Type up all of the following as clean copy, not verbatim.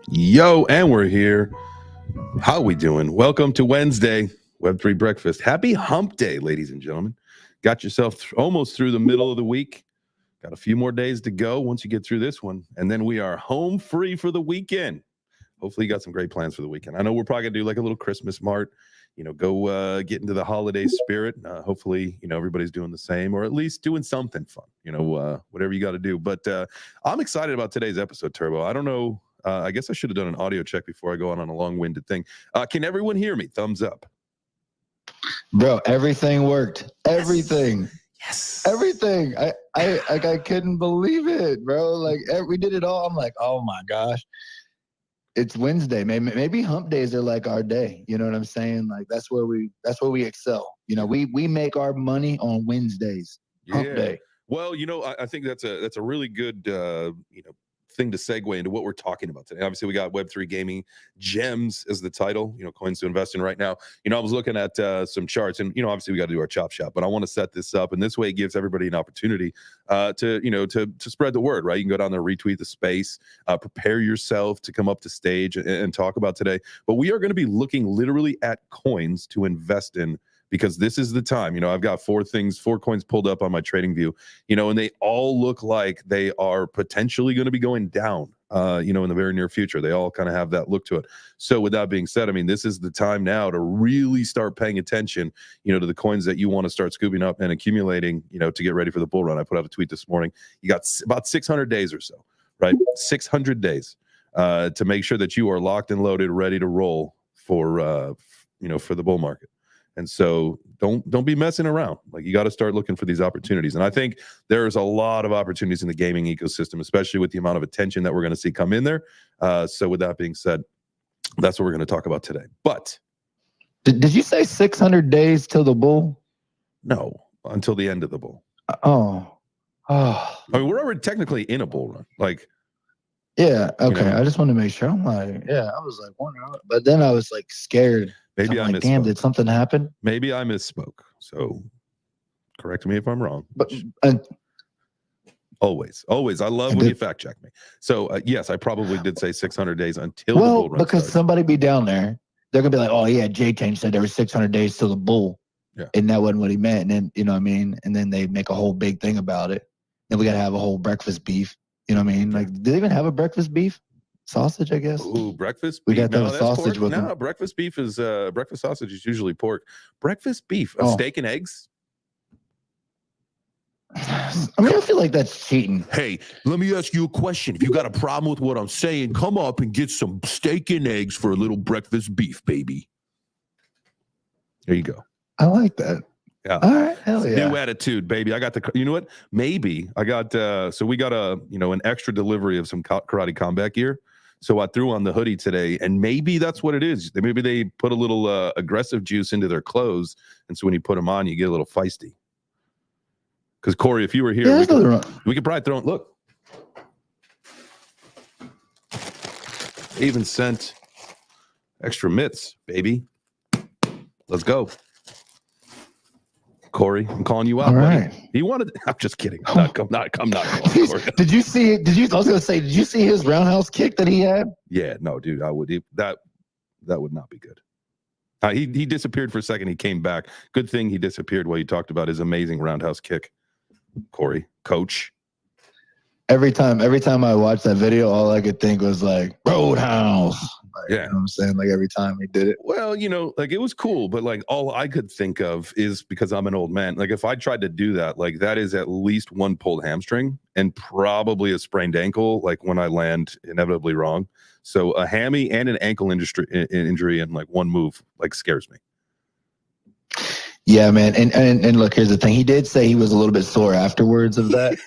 Yo, and we're here. How we doing? Welcome to Wednesday, Web3 Breakfast. Happy hump day, ladies and gentlemen. Got yourself almost through the middle of the week. Got a few more days to go once you get through this one. And then we are home free for the weekend. Hopefully you got some great plans for the weekend. I know we're probably going to do like a little Christmas mart, go get into the holiday spirit. Hopefully, everybody's doing the same or at least doing something fun, whatever you got to do. But I'm excited about today's episode, Turbo. I don't know. I guess I should have done an audio check before I go on a long-winded thing. Can everyone hear me? Thumbs up. Bro, everything worked. Everything. Yes. Everything. I couldn't believe it, bro. Like we did it all. I'm like, oh my gosh. It's Wednesday. Maybe hump days are like our day. You know what I'm saying? Like that's where we excel. We make our money on Wednesdays. Hump day. Well, I think that's a really good thing to segue into what we're talking about today. Obviously, we got Web3 gaming gems as the title, coins to invest in right now. I was looking at some charts and, obviously we got to do our chop shop, but I want to set this up. And this way it gives everybody an opportunity to spread the word, right? You can go down there, retweet the space, prepare yourself to come up to stage and talk about today. But we are going to be looking literally at coins to invest in, because this is the time. I've got four coins pulled up on my trading view, and they all look like they are potentially going to be going down, in the very near future. They all kind of have that look to it. So with that being said, this is the time now to really start paying attention, to the coins that you want to start scooping up and accumulating, to get ready for the bull run. I put out a tweet this morning. You got about 600 days or so, right? 600 days to make sure that you are locked and loaded, ready to roll for the bull market. And so don't be messing around. Like, you got to start looking for these opportunities. And I think there's a lot of opportunities in the gaming ecosystem, especially with the amount of attention that we're going to see come in there. So with that being said, that's what we're going to talk about today. But did you say 600 days till the bull? No, until the end of the bull. Oh. We're already technically in a bull run. Like, yeah. Okay. I just want to make sure. I'm like, yeah, I was like wondering, but then I was like scared. Maybe I'm like, damn, did something happen? Maybe I misspoke. So correct me if I'm wrong. But always. I love when you fact check me. So yes, I probably did say 600 days until the bull run because starts. Somebody be down there, they're gonna be like, oh yeah, JChains said there were 600 days till the bull. Yeah. And that wasn't what he meant. And then, and then they make a whole big thing about it. Then we gotta have a whole breakfast beef. Like, do they even have a breakfast beef? Sausage, I guess. Ooh, breakfast beef. We got to have sausage with them. No, breakfast beef is breakfast sausage is usually pork. Breakfast beef, steak and eggs. I feel like that's cheating. Hey, let me ask you a question. If you got a problem with what I'm saying, come up and get some steak and eggs for a little breakfast beef, baby. There you go. I like that. Yeah. All right. Hell yeah. New attitude, baby. I got you know what? Maybe I got so we got an extra delivery of some karate combat gear. So I threw on the hoodie today, and maybe that's what it is. Maybe they put a little aggressive juice into their clothes, and so when you put them on, you get a little feisty. Because Corey, if you were here, we could probably throw it. Look, they even sent extra mitts, baby. Let's go. Corey, I'm calling you out. All right. He wanted. I'm just kidding. I'm not calling Corey. Did you see? I was gonna say, did you see his roundhouse kick that he had? Yeah, no, dude. I would. That would not be good. He disappeared for a second. He came back. Good thing he disappeared while you talked about his amazing roundhouse kick. Corey, coach. Every time I watched that video, all I could think was like Roundhouse. Like, yeah, you know what I'm saying? Like every time he did it. Well, like it was cool, but like all I could think of is, because I'm an old man, like if I tried to do that, like that is at least one pulled hamstring and probably a sprained ankle, like when I land inevitably wrong. So a hammy and an ankle injury in like one move like scares me. Yeah, man. And look, here's the thing. He did say he was a little bit sore afterwards of that.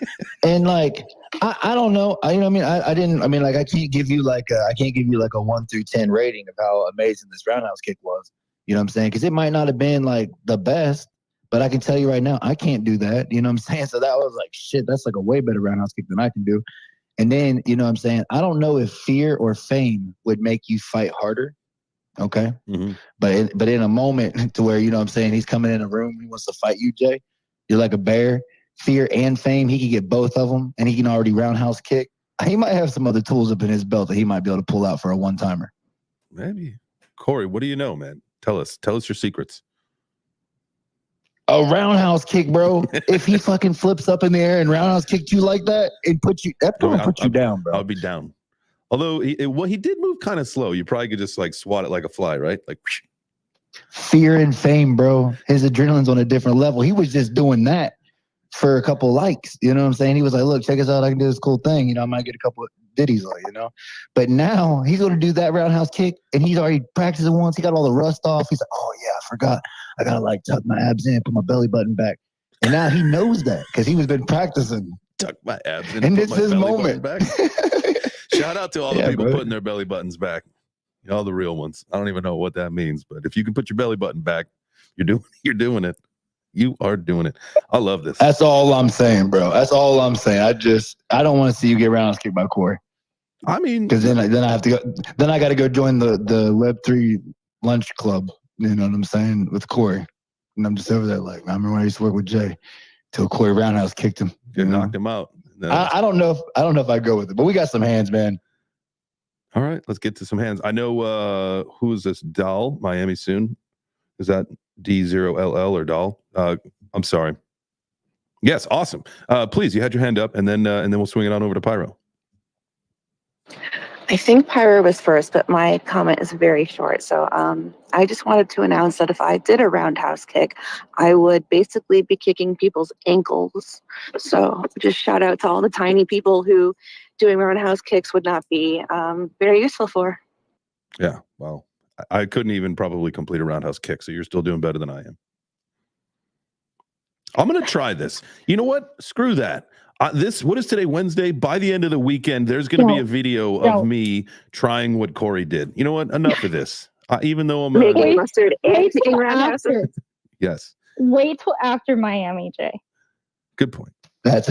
And like, I don't know. I can't give you like a 1 through 10 rating of how amazing this roundhouse kick was. You know what I'm saying? Because it might not have been like the best, but I can tell you right now, I can't do that. You know what I'm saying? So that was like, shit, that's like a way better roundhouse kick than I can do. And then, you know what I'm saying? I don't know if fear or fame would make you fight harder. Okay. Mm-hmm. But in a moment to where, you know what I'm saying, he's coming in a room, he wants to fight you, Jay. You're like a bear. Fear and fame, he can get both of them, and he can already roundhouse kick. he might have some other tools up in his belt that he might be able to pull out for a one-timer. Maybe. Corey, what do you know, man? Tell us your secrets. A roundhouse kick, bro. If he fucking flips up in the air and roundhouse kicked you like that, and put you down, bro. I'll be down. Although he did move kind of slow. You probably could just like swat it like a fly, right? Like fear and fame, bro. His adrenaline's on a different level. He was just doing that for a couple likes. You know what I'm saying? He was like, look, check us out. I can do this cool thing. You know, I might get a couple of ditties on, you know. But now he's going to do that roundhouse kick, and he's already practiced it once. He got all the rust off. He's like, oh, yeah, I forgot. I got to like tuck my abs in, put my belly button back. And now he knows that because he's been practicing. Tuck my abs in and it's his moment. Back. Shout out to all the people putting their belly buttons back. All the real ones. I don't even know what that means, but if you can put your belly button back, you're doing it. You are doing it. I love this. That's all I'm saying, bro. That's all I'm saying. I don't want to see you get roundhouse kicked by Corey. I mean, because then I have to go. Then I got to go join the Web3 lunch club. You know what I'm saying, with Corey, and I'm just over there like, I remember when I used to work with Jay till Corey roundhouse kicked him. Knocked him out. I don't know if I go with it, but we got some hands, man. All right, let's get to some hands. I know who is this? Doll, Miami soon. Is that D0LL or Doll? I'm sorry. Yes, awesome. Please, you had your hand up, and then we'll swing it on over to Pyro. I think Pyro was first, but my comment is very short. So I just wanted to announce that if I did a roundhouse kick, I would basically be kicking people's ankles. So just shout out to all the tiny people who doing roundhouse kicks would not be very useful for. Yeah, well, I couldn't even probably complete a roundhouse kick, so you're still doing better than I am. I'm going to try this. You know what? Screw that. What is today, Wednesday? By the end of the weekend, there's going to be a video of me trying what Corey did. You know what? Enough of this. Even though I'm making mustard and kicking roundhouses. Yes. Wait till after Miami, Jay. Good point. That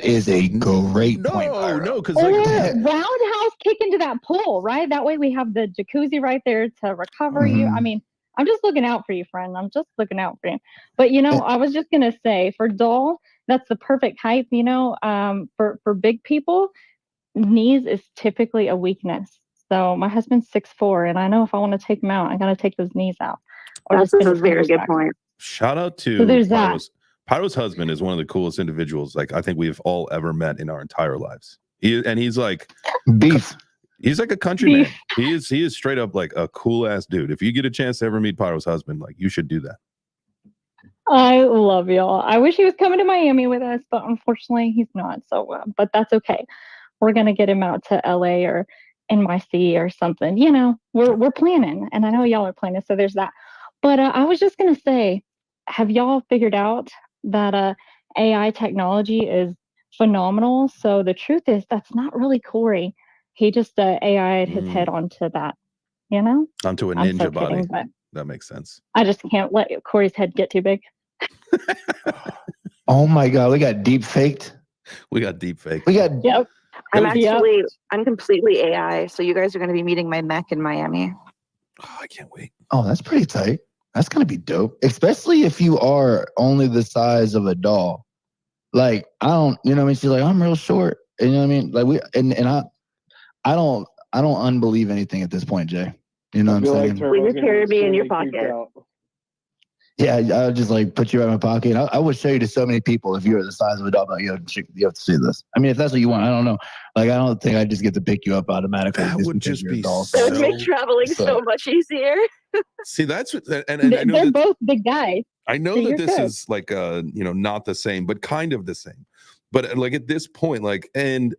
is a great point. No, because roundhouse kick into that pool, right? That way we have the jacuzzi right there to recover you. I mean, I'm just looking out for you, friend. I'm just looking out for you. But I was just gonna say, for Doll, that's the perfect height. For big people, knees is typically a weakness. So my husband's 6'4", and I know if I want to take him out, I gotta take those knees out. That's a very good point. Shout out to Pyro's husband is one of the coolest individuals I think we've all ever met in our entire lives. He's like beef. He's like a country man. He is straight up like a cool ass dude. If you get a chance to ever meet Pyro's husband, you should do that. I love y'all. I wish he was coming to Miami with us, but unfortunately he's not. So, but that's okay. We're gonna get him out to LA or NYC or something. We're planning, and I know y'all are planning. So there's that. But I was just gonna say, have y'all figured out that AI technology is phenomenal? So the truth is, that's not really Corey. He just AI'd his head onto that, onto a ninja body. That makes sense. I just can't let Corey's head get too big. Oh my God, we got deep faked. Yep. I'm completely AI. So you guys are going to be meeting my mech in Miami. Oh, I can't wait. Oh, that's pretty tight. That's going to be dope. Especially if you are only the size of a doll. I don't, she's like, I'm real short. And I don't unbelieve anything at this point, Jay. You know what I'm saying? Will you carry me in your pocket? Yeah, I'll just put you in my pocket. I would show you to so many people if you were the size of a dog. You have to see this. I mean, if that's what you want, I don't know. I don't think I just get to pick you up automatically. That would just be That would make traveling so much easier. See, that's what, and I know they're both big guys. I know that this is not the same, but kind of the same. But at this point, and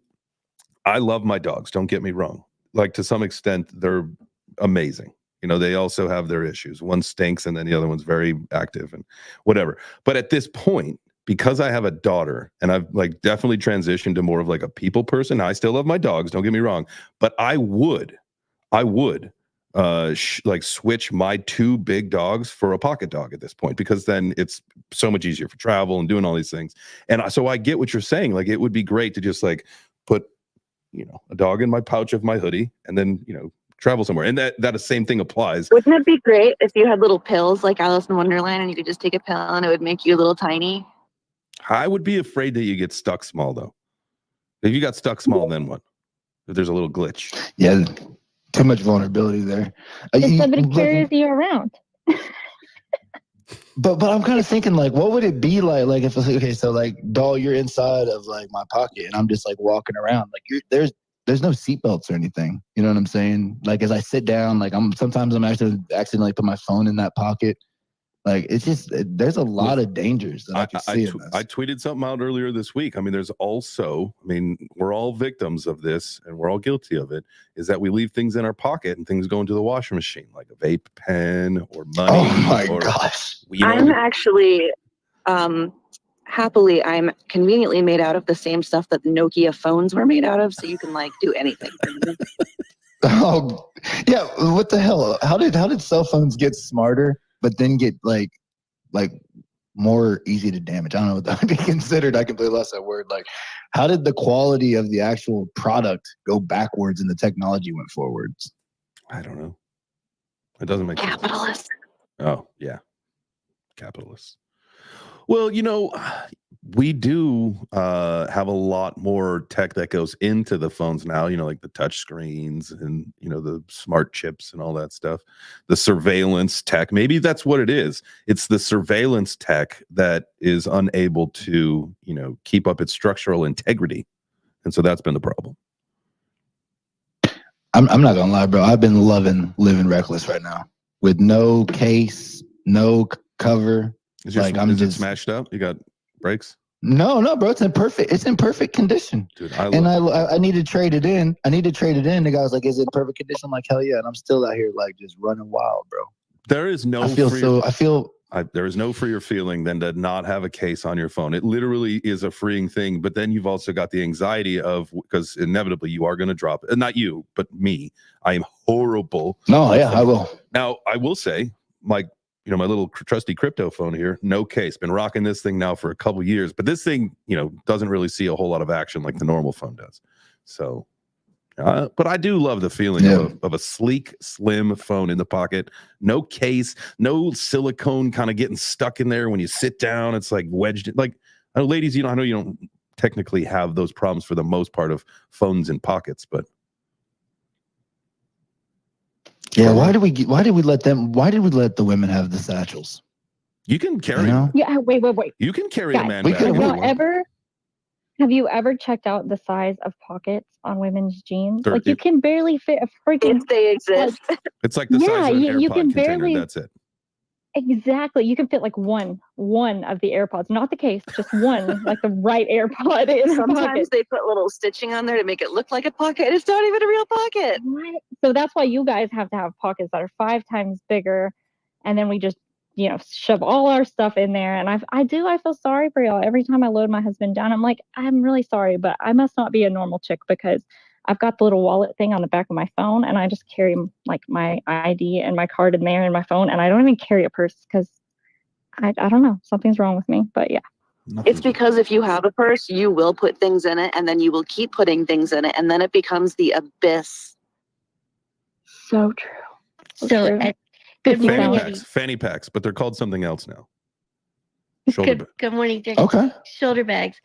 I love my dogs. Don't get me wrong. To some extent, they're amazing. They also have their issues. One stinks and then the other one's very active and whatever. But at this point, because I have a daughter and I've definitely transitioned to more of a people person. I still love my dogs, don't get me wrong, but I would switch my two big dogs for a pocket dog at this point, because then it's so much easier for travel and doing all these things. And so I get what you're saying. It would be great to just put, a dog in my pouch of my hoodie and then, travel somewhere. And that same thing applies. Wouldn't it be great if you had little pills like Alice in Wonderland and you could just take a pill and it would make you a little tiny? I would be afraid that you get stuck small though. If you got stuck small, then what? If there's a little glitch. Yeah, too much vulnerability there. If somebody carries you around. But I'm kind of thinking, like, what would it be like? Like, if okay, so like, doll, you're inside of like my pocket, and I'm just like walking around. Like, there's no seatbelts or anything. You know what I'm saying? Like, as I sit down, like, sometimes I'm actually accidentally put my phone in that pocket. Like, it's just there's a lot of dangers that I can see in this. I tweeted something out earlier this week. I mean, there's also, I mean, we're all victims of this, and we're all guilty of it. Is that we leave things in our pocket and things go into the washing machine, like a vape pen or money. Oh my gosh! I'm actually, happily, I'm conveniently made out of the same stuff that the Nokia phones were made out of, so you can like do anything. Oh yeah, what the hell? How did cell phones get smarter, but then get like more easy to damage? I don't know what that would be considered. I completely lost that word. Like, how did the quality of the actual product go backwards and the technology went forwards? I don't know. It doesn't make sense. Capitalist. Oh yeah, capitalists. Well, you know, we do have a lot more tech that goes into the phones now, you know, like the touch screens and, you know, the smart chips and all that stuff, the surveillance tech. Maybe that's what it is. It's the surveillance tech that is unable to, you know, keep up its structural integrity. And so that's been the problem. I'm not going to lie, bro. I've been loving living reckless right now with no case, no cover. Is it just smashed up? You got brakes? No, bro. It's in perfect condition. Dude, I need to trade it in. The guy was like, "Is it in perfect condition?" I'm like, "Hell yeah!" And I'm still out here like just running wild, bro. There is no. There is no freer feeling than to not have a case on your phone. It literally is a freeing thing. But then you've also got the anxiety of, because inevitably you are going to drop it. Not you, but me. I am horrible. No, yeah, I will. Now I will say, like, you know, my little trusty crypto phone here, no case. Been rocking this thing now for a couple years, but this thing, you know, doesn't really see a whole lot of action like the normal phone does. So, but I do love the feeling of a sleek, slim phone in the pocket. No case, no silicone kind of getting stuck in there when you sit down. It's like wedged. Like, ladies, you know, I know you don't technically have those problems for the most part of phones in pockets, but. Yeah, why did we let the women have the satchels? You can carry. Yeah, wait. You can carry Guys, a man bag. Have you ever checked out the size of pockets on women's jeans? Like, you can barely fit a freaking. If they exist. It's like the size of an AirPod you can container. barely. That's it. Exactly. You can fit like one of the AirPods, not the case, just one, like the right AirPod in Sometimes pocket. they put little stitching on there to make it look like a pocket. It's not even a real pocket. Right? So that's why you guys have to have pockets that are 5 times bigger, and then we just, you know, shove all our stuff in there. And I feel sorry for y'all. Every time I load my husband down, I'm like, I'm really sorry, but I must not be a normal chick, because I've got the little wallet thing on the back of my phone, and I just carry like my ID and my card in there and my phone, and I don't even carry a purse because I don't know, something's wrong with me. But yeah, it's because if you have a purse, you will put things in it, and then you will keep putting things in it, and then it becomes the abyss. So true. So good morning, fanny packs, but they're called something else now. Good morning, Dick. Okay. Shoulder bags.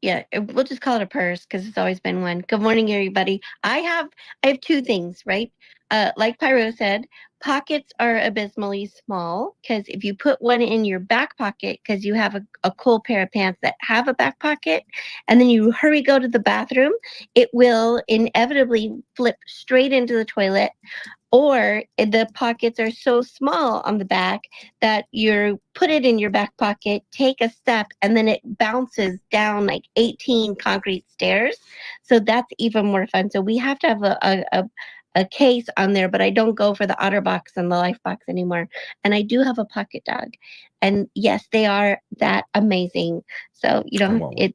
Yeah, we'll just call it a purse because it's always been one. Good morning, everybody. I have 2 things, right? Like Pyro said, pockets are abysmally small, because if you put one in your back pocket because you have a cool pair of pants that have a back pocket, and then you go to the bathroom, it will inevitably flip straight into the toilet. Or the pockets are so small on the back that you put it in your back pocket, take a step, and then it bounces down like 18 concrete stairs. So that's even more fun. So we have to have a case on there, but I don't go for the OtterBox and the LifeBox anymore. And I do have a pocket dog. And yes, they are that amazing. So, you know, you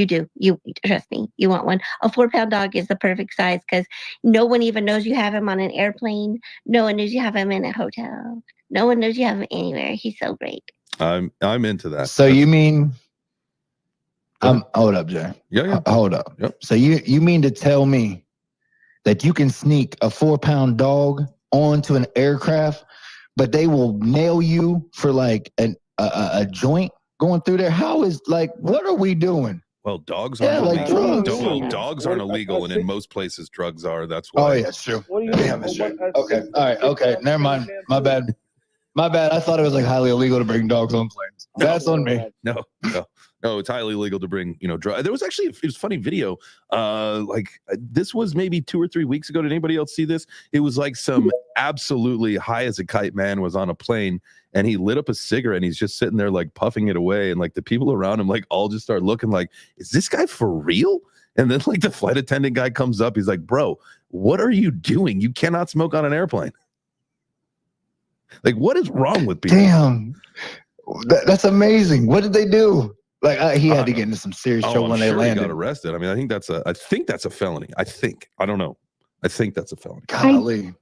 do. You trust me. You want one. A 4-pound dog is the perfect size, because no one even knows you have him on an airplane. No one knows you have him in a hotel. No one knows you have him anywhere. He's so great. I'm into that. So you mean? Hold up, Jay. Yeah. Hold up. Yep. So you mean to tell me that you can sneak a 4-pound dog onto an aircraft, but they will nail you for like a joint going through there? How is, like, what are we doing? Well, dogs Yeah, aren't like illegal. drugs. Well, dogs aren't illegal, and in most places, drugs are. That's why. Oh yeah, it's true. What do you Damn, it's true. Okay, all right, okay. Never mind. My bad. My bad. I thought it was like highly illegal to bring dogs on planes. That's on me. No. It's highly illegal to bring, drugs. There was actually it was a funny video. This was maybe 2 or 3 weeks ago. Did anybody else see this? It was like some absolutely high as a kite man was on a plane, and he lit up a cigarette, and he's just sitting there like puffing it away, and like the people around him like all just start looking like, is this guy for real? And then like the flight attendant guy comes up, he's like, bro, what are you doing? You cannot smoke on an airplane. Like, what is wrong with people? Damn, that's amazing. What did they do? Like, he had to get into some serious trouble when they landed. He got arrested. I mean, I think that's a felony. I don't know. I think that's a felony. Golly.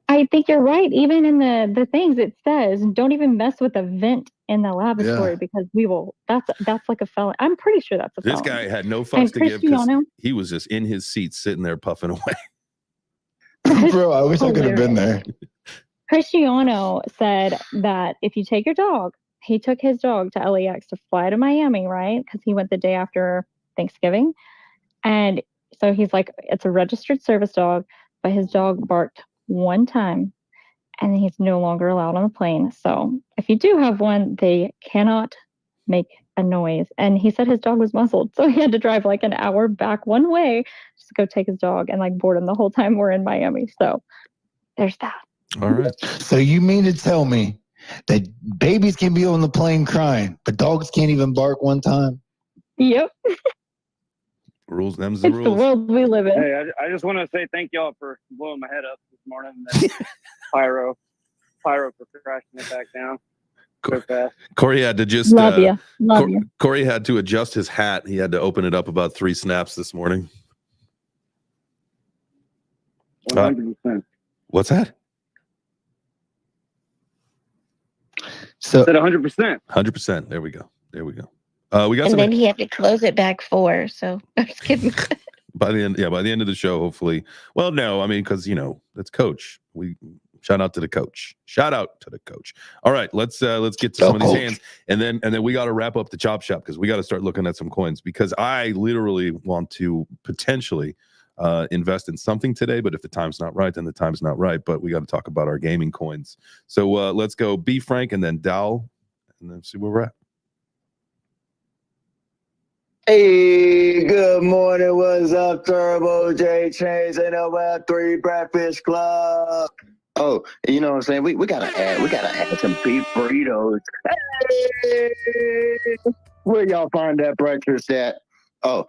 I think you're right. Even in the things it says, don't even mess with a vent in the laboratory because we will. That's like a felony. I'm pretty sure that's a felony. This guy had no fucks to give because he was just in his seat sitting there puffing away. Bro, I wish I could have been there. Cristiano said that if you take your dog, he took his dog to LAX to fly to Miami, right? Because he went the day after Thanksgiving. And so he's like, it's a registered service dog, but his dog barked one time and he's no longer allowed on the plane. So if you do have one, they cannot make a noise. And he said his dog was muzzled. So he had to drive like an hour back one way just to go take his dog and like board him the whole time we're in Miami. So there's that. All right. So you mean to tell me that babies can be on the plane crying, but dogs can't even bark one time? Yep. Rules, them's the It's rules. the world we live in. Hey, I just want to say thank y'all for blowing my head up this morning. And Pyro for crashing it back down so fast. Corey had to just Love you. Corey had to adjust his hat. He had to open it up about 3 snaps this morning. 100%. What's that? So Said 100%. 100%. There we go. We got And some. then he had to close it back 4. So I'm just kidding. By the end of the show, hopefully. Well, no, I mean, because that's Coach. We shout out to the coach. All right, let's get to some of these hands, and then we got to wrap up the chop shop because we got to start looking at some coins because I literally want to potentially invest in something today. But if the time's not right, then the time's not right. But we got to talk about our gaming coins. So let's go B Frank and then Dal, and then see where we're at. Hey, good morning. What's up, Turbo? JChains and the Web3 Breakfast Club. Oh, you know what I'm saying? We gotta add some beef burritos. Hey, where y'all find that breakfast at? Oh,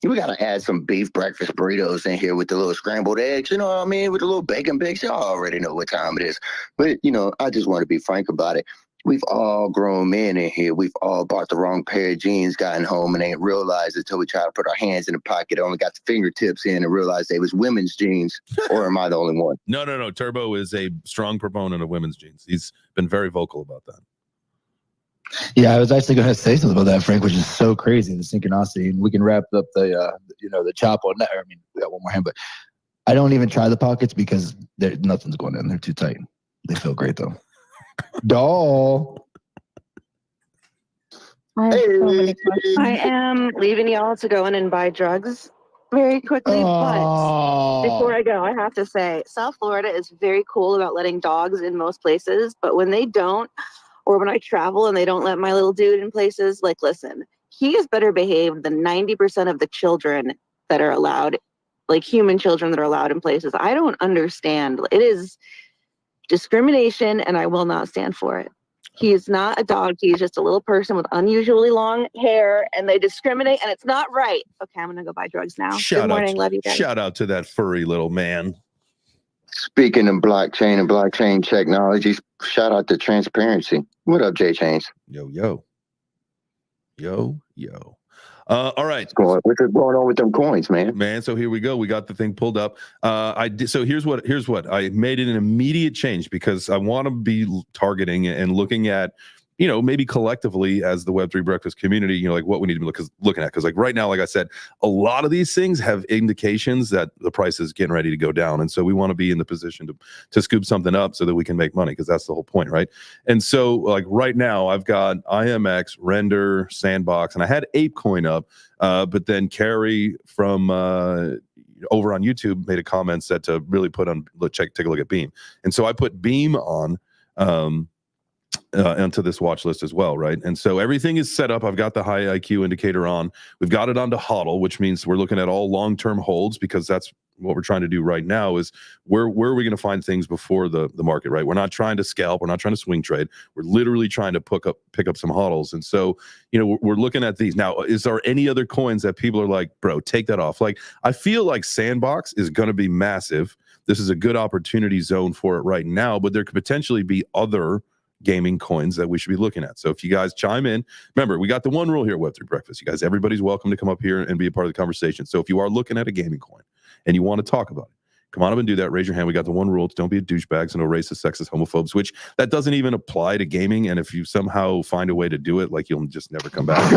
we gotta add some beef breakfast burritos in here with the little scrambled eggs. You know what I mean? With the little bacon bits. Y'all already know what time it is. But I just want to be frank about it. We've all grown men in here. We've all bought the wrong pair of jeans, gotten home, and ain't realized until we try to put our hands in the pocket, only got the fingertips in and realized they was women's jeans. Or am I the only one? No. Turbo is a strong proponent of women's jeans. He's been very vocal about that. Yeah, I was actually going to say something about that, Frank, which is so crazy, the synchronicity. And we can wrap up the chop on that. I mean, we got one more hand, but I don't even try the pockets because nothing's going in. They're too tight. They feel great, though. Doll. I am leaving y'all to go in and buy drugs very quickly. But before I go, I have to say, South Florida is very cool about letting dogs in most places. But when they don't, or when I travel and they don't let my little dude in places, like, listen, he is better behaved than 90% of the children that are allowed, like human children that are allowed in places. I don't understand. It is discrimination, and I will not stand for it. He is not a dog. He's just a little person with unusually long hair, and they discriminate, and it's not right. Okay, I'm going to go buy drugs now. Good morning. Love you guys. Shout out to that furry little man. Speaking of blockchain and blockchain technologies, shout out to transparency. What up, JChains? Yo. All right. What's going on with them coins, man? So here we go. We got the thing pulled up. So here's what I made an immediate change because I want to be targeting and looking at you know, maybe collectively as the Web3 breakfast community, you know, like what we need to be looking at. Because like right now, like I said, a lot of these things have indications that the price is getting ready to go down. And so we want to be in the position to scoop something up so that we can make money, because that's the whole point, right? And so like right now I've got IMX, Render, Sandbox, and I had ApeCoin up, but then Carrie from over on YouTube made a comment said to really put on, take a look at Beam. And so I put Beam on onto this watch list as well, right? And so everything is set up. I've got the high IQ indicator on. We've got it onto HODL, which means we're looking at all long-term holds, because that's what we're trying to do right now. Is where are we going to find things before the market, right? We're not trying to scalp. We're not trying to swing trade. We're literally trying to pick up some HODLs. And so, you know, we're looking at these now. Is there any other coins that people are like, bro, take that off? Like, I feel like Sandbox is going to be massive. This is a good opportunity zone for it right now, but there could potentially be other gaming coins that we should be looking at. So if you guys chime in, remember, we got the one rule here at Web3 Breakfast. You guys, everybody's welcome to come up here and be a part of the conversation. So if you are looking at a gaming coin and you want to talk about it, come on up and do that. Raise your hand. We got the one rule. Don't be a douchebag, so no racist, sexist, homophobes, which that doesn't even apply to gaming. And if you somehow find a way to do it, like, you'll just never come back.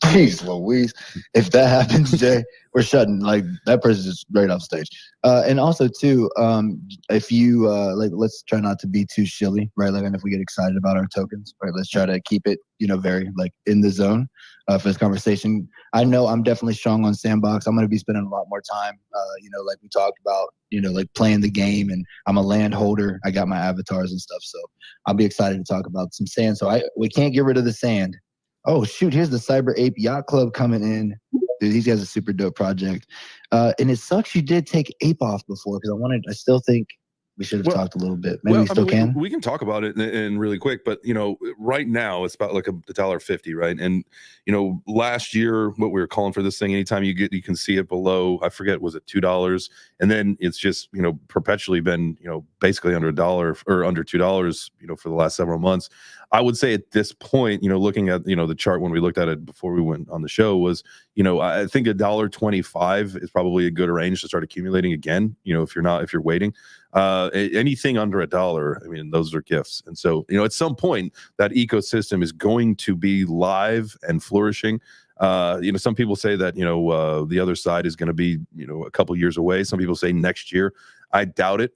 Jeez Louise. If that happens, Jay, we're shutting. Like, that person's just right off stage. And also too, if you like, let's try not to be too shilly, right? Like, and if we get excited about our tokens, right, let's try to keep it, you know, very like in the zone for this conversation. I know I'm definitely strong on Sandbox. I'm going to be spending a lot more time, you know, like we talked about, you know, like playing the game, and I'm a land holder. I got my avatars and stuff, so I'll be excited to talk about some sand. So we can't get rid of the sand. Oh shoot, here's the Cyber Ape Yacht Club coming in. Dude, these guys are a super dope project. And it sucks you did take Ape off before, because I still think we should have talked a little bit. Maybe we still can. We can talk about it in really quick, but you know, right now it's about like $1.50, right? And you know, last year what we were calling for this thing, anytime you can see it below, I forget, was it $2? And then it's just, you know, perpetually been, you know, basically under $1 or under $2, you know, for the last several months. I would say at this point, you know, looking at, you know, the chart when we looked at it before we went on the show, was, you know, I think $1.25 is probably a good range to start accumulating again. You know, if you're waiting, anything under $1, I mean, those are gifts. And so, you know, at some point that ecosystem is going to be live and flourishing. You know, some people say that, you know, the other side is going to be, you know, a couple years away. Some people say next year. I doubt it.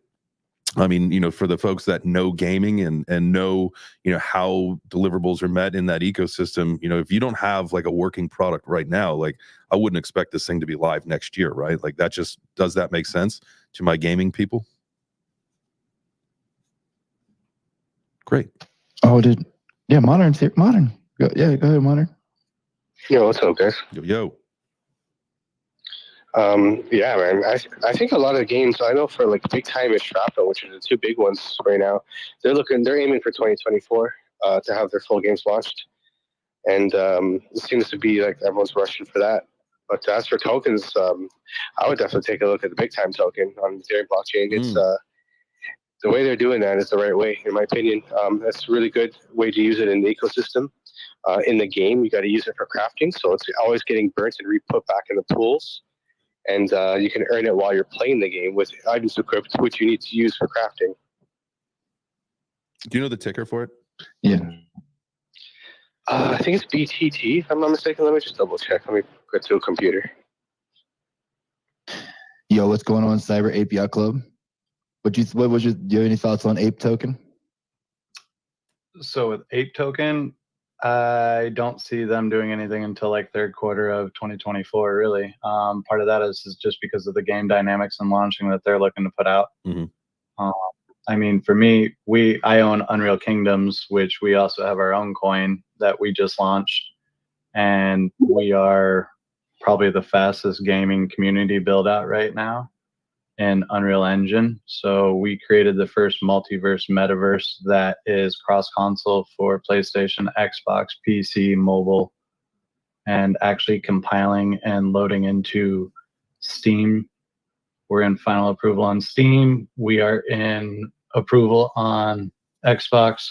I mean, you know, for the folks that know gaming and know, you know, how deliverables are met in that ecosystem, you know, if you don't have like a working product right now, like, I wouldn't expect this thing to be live next year, right? Like, that just, does that make sense to my gaming people? Great. Oh, yeah, Modern's here. Modern. Go ahead, Modern. Yo, what's up, guys? Yo. Yeah, man. I think a lot of games, I know for like big time is Shrap, which are the two big ones right now. They're aiming for 2024 to have their full games launched, and it seems to be like everyone's rushing for that. But as for tokens, I would definitely take a look at the big time token on the Ethereum blockchain. It's the way they're doing that is the right way, in my opinion. That's a really good way to use it in the ecosystem. In the game, you got to use it for crafting, so it's always getting burnt and re-put back in the pools. And you can earn it while you're playing the game with items equipped, which you need to use for crafting. Do you know the ticker for it? Yeah. I think it's BTT, if I'm not mistaken. Let me just double check. Let me go to a computer. Yo, what's going on, Cyber Ape Yacht Club? Do you have any thoughts on Ape token? So with Ape token, I don't see them doing anything until like third quarter of 2024, really. Part of that is just because of the game dynamics and launching that they're looking to put out. Mm-hmm. I mean, for me, I own Unreal Kingdoms, which we also have our own coin that we just launched. And we are probably the fastest gaming community build out right now in Unreal Engine. So we created the first multiverse metaverse that is cross-console for PlayStation, Xbox, PC, mobile, and actually compiling and loading into Steam. We're in final approval on Steam. We are in approval on Xbox,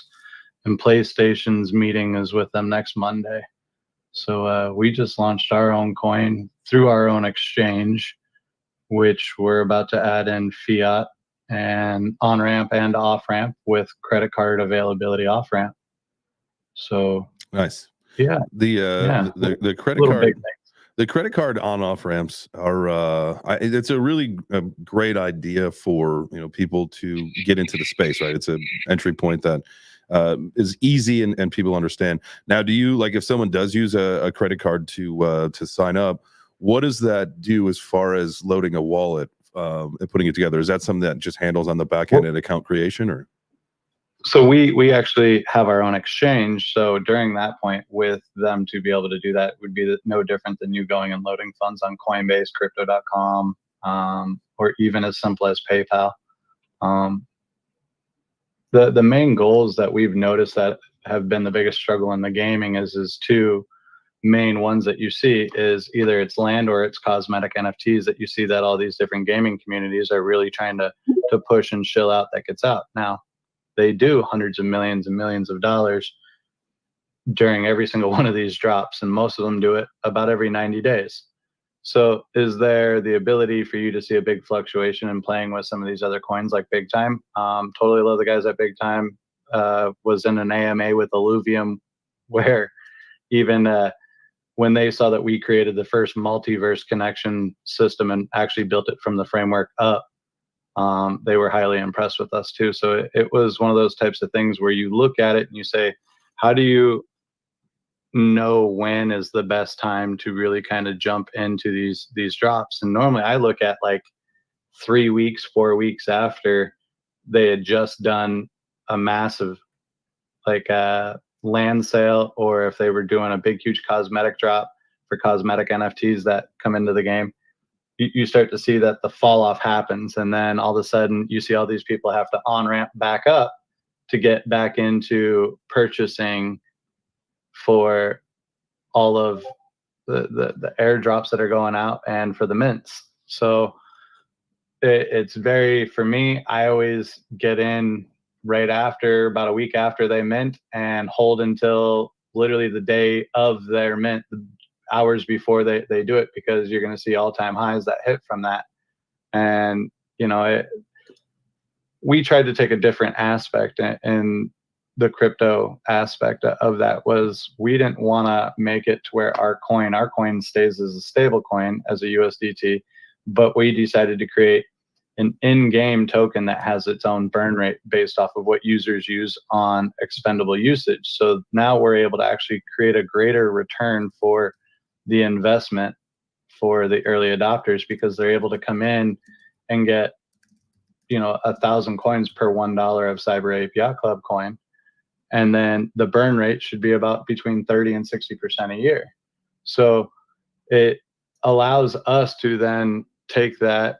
and PlayStation's meeting is with them next Monday. So we just launched our own coin through our own exchange, which we're about to add in fiat and on-ramp and off-ramp with credit card availability off-ramp. So nice. Yeah. The credit card. The credit card on-off ramps are it's a really great idea for people to get into the space, right? It's an entry point that is easy and people understand. Now, do you, like, if someone does use a credit card to sign up, what does that do as far as loading a wallet and putting it together? Is that something that just handles on the back end and account creation, or? So we actually have our own exchange. So during that point, with them to be able to do that would be no different than you going and loading funds on Coinbase, Crypto.com, or even as simple as PayPal. The main goals that we've noticed that have been the biggest struggle in the gaming is two main ones that you see is either it's land or it's cosmetic NFTs that you see that all these different gaming communities are really trying to push and shill out that gets out. Now, they do hundreds of millions and millions of dollars during every single one of these drops, and most of them do it about every 90 days. So is there the ability for you to see a big fluctuation in playing with some of these other coins like Big Time? Totally love the guys at Big Time. Was in an AMA with Illuvium where even when they saw that we created the first multiverse connection system and actually built it from the framework up, they were highly impressed with us too. So it was one of those types of things where you look at it and you say, how do you know when is the best time to really kind of jump into these drops? And normally I look at like 3 weeks, 4 weeks after they had just done a massive like land sale, or if they were doing a big huge cosmetic drop for cosmetic NFTs that come into the game. You start to see that the fall off happens, and then all of a sudden you see all these people have to on-ramp back up to get back into purchasing for all of the airdrops that are going out and for the mints. So it's very, for me, I always get in right after, about a week after they mint, and hold until literally the day of their mint, hours before they do it, because you're going to see all-time highs that hit from that. And we tried to take a different aspect, and the crypto aspect of that was we didn't want to make it to where our coin stays as a stable coin, as a USDT, but we decided to create an in-game token that has its own burn rate based off of what users use on expendable usage. So now we're able to actually create a greater return for the investment for the early adopters, because they're able to come in and get 1,000 coins per $1 of Cyber Ape Yacht Club coin, and then the burn rate should be about between 30 and 60% a year. So it allows us to then take that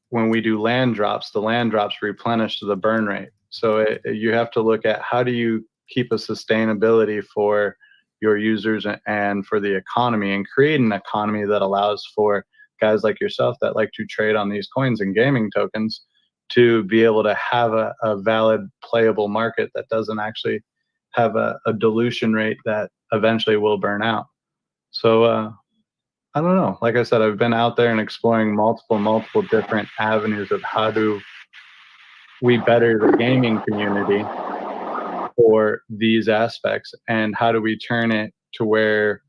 when we do land drops, the land drops replenish to the burn rate. So you have to look at how do you keep a sustainability for your users and for the economy, and create an economy that allows for guys like yourself that like to trade on these coins and gaming tokens to be able to have a valid playable market that doesn't actually have a dilution rate that eventually will burn out. So I don't know. Like I said, I've been out there and exploring multiple different avenues of how do we better the gaming community for these aspects, and how do we turn it to where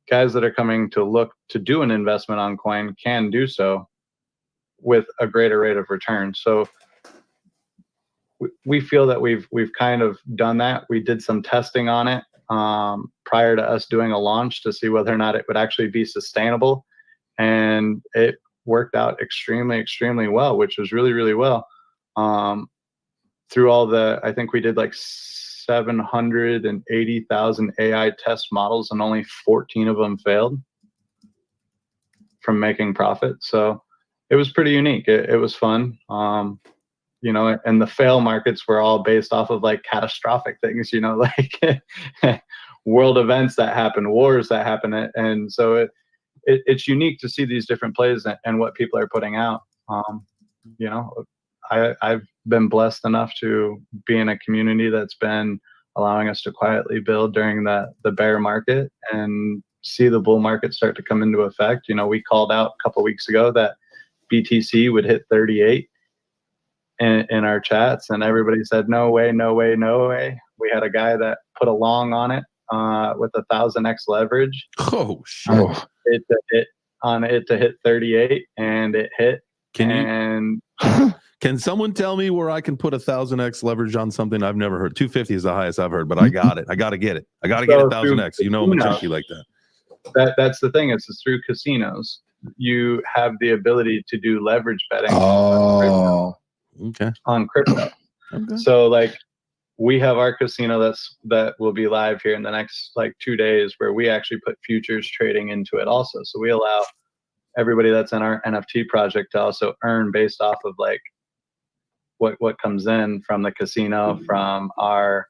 guys that are coming to look to do an investment on coin can do so with a greater rate of return. So we feel that we've kind of done that. We did some testing on it prior to us doing a launch to see whether or not it would actually be sustainable, and it worked out extremely well, which was really well. Through all the, I think we did like 780,000 AI test models, and only 14 of them failed from making profit. So it was pretty unique. It was fun. And the fail markets were all based off of like catastrophic things, like world events that happen, wars that happen. And so it's unique to see these different plays and what people are putting out. I've been blessed enough to be in a community that's been allowing us to quietly build during the bear market and see the bull market start to come into effect. We called out a couple of weeks ago that BTC would hit 38. in our chats, and everybody said, no way, no way, no way. We had a guy that put a long on it with 1,000x leverage. Oh, shit. It to hit 38, and it hit. Can someone tell me where I can put 1,000x leverage on something I've never heard? 250 is the highest I've heard, but I got it. I got to get it. I got to get 1,000x. You know I'm a junkie like that. That's the thing. It's through casinos. You have the ability to do leverage betting. On crypto. Okay. So like we have our casino that will be live here in the next like 2 days, where we actually put futures trading into it also. So we allow everybody that's in our NFT project to also earn based off of like what comes in from the casino, from our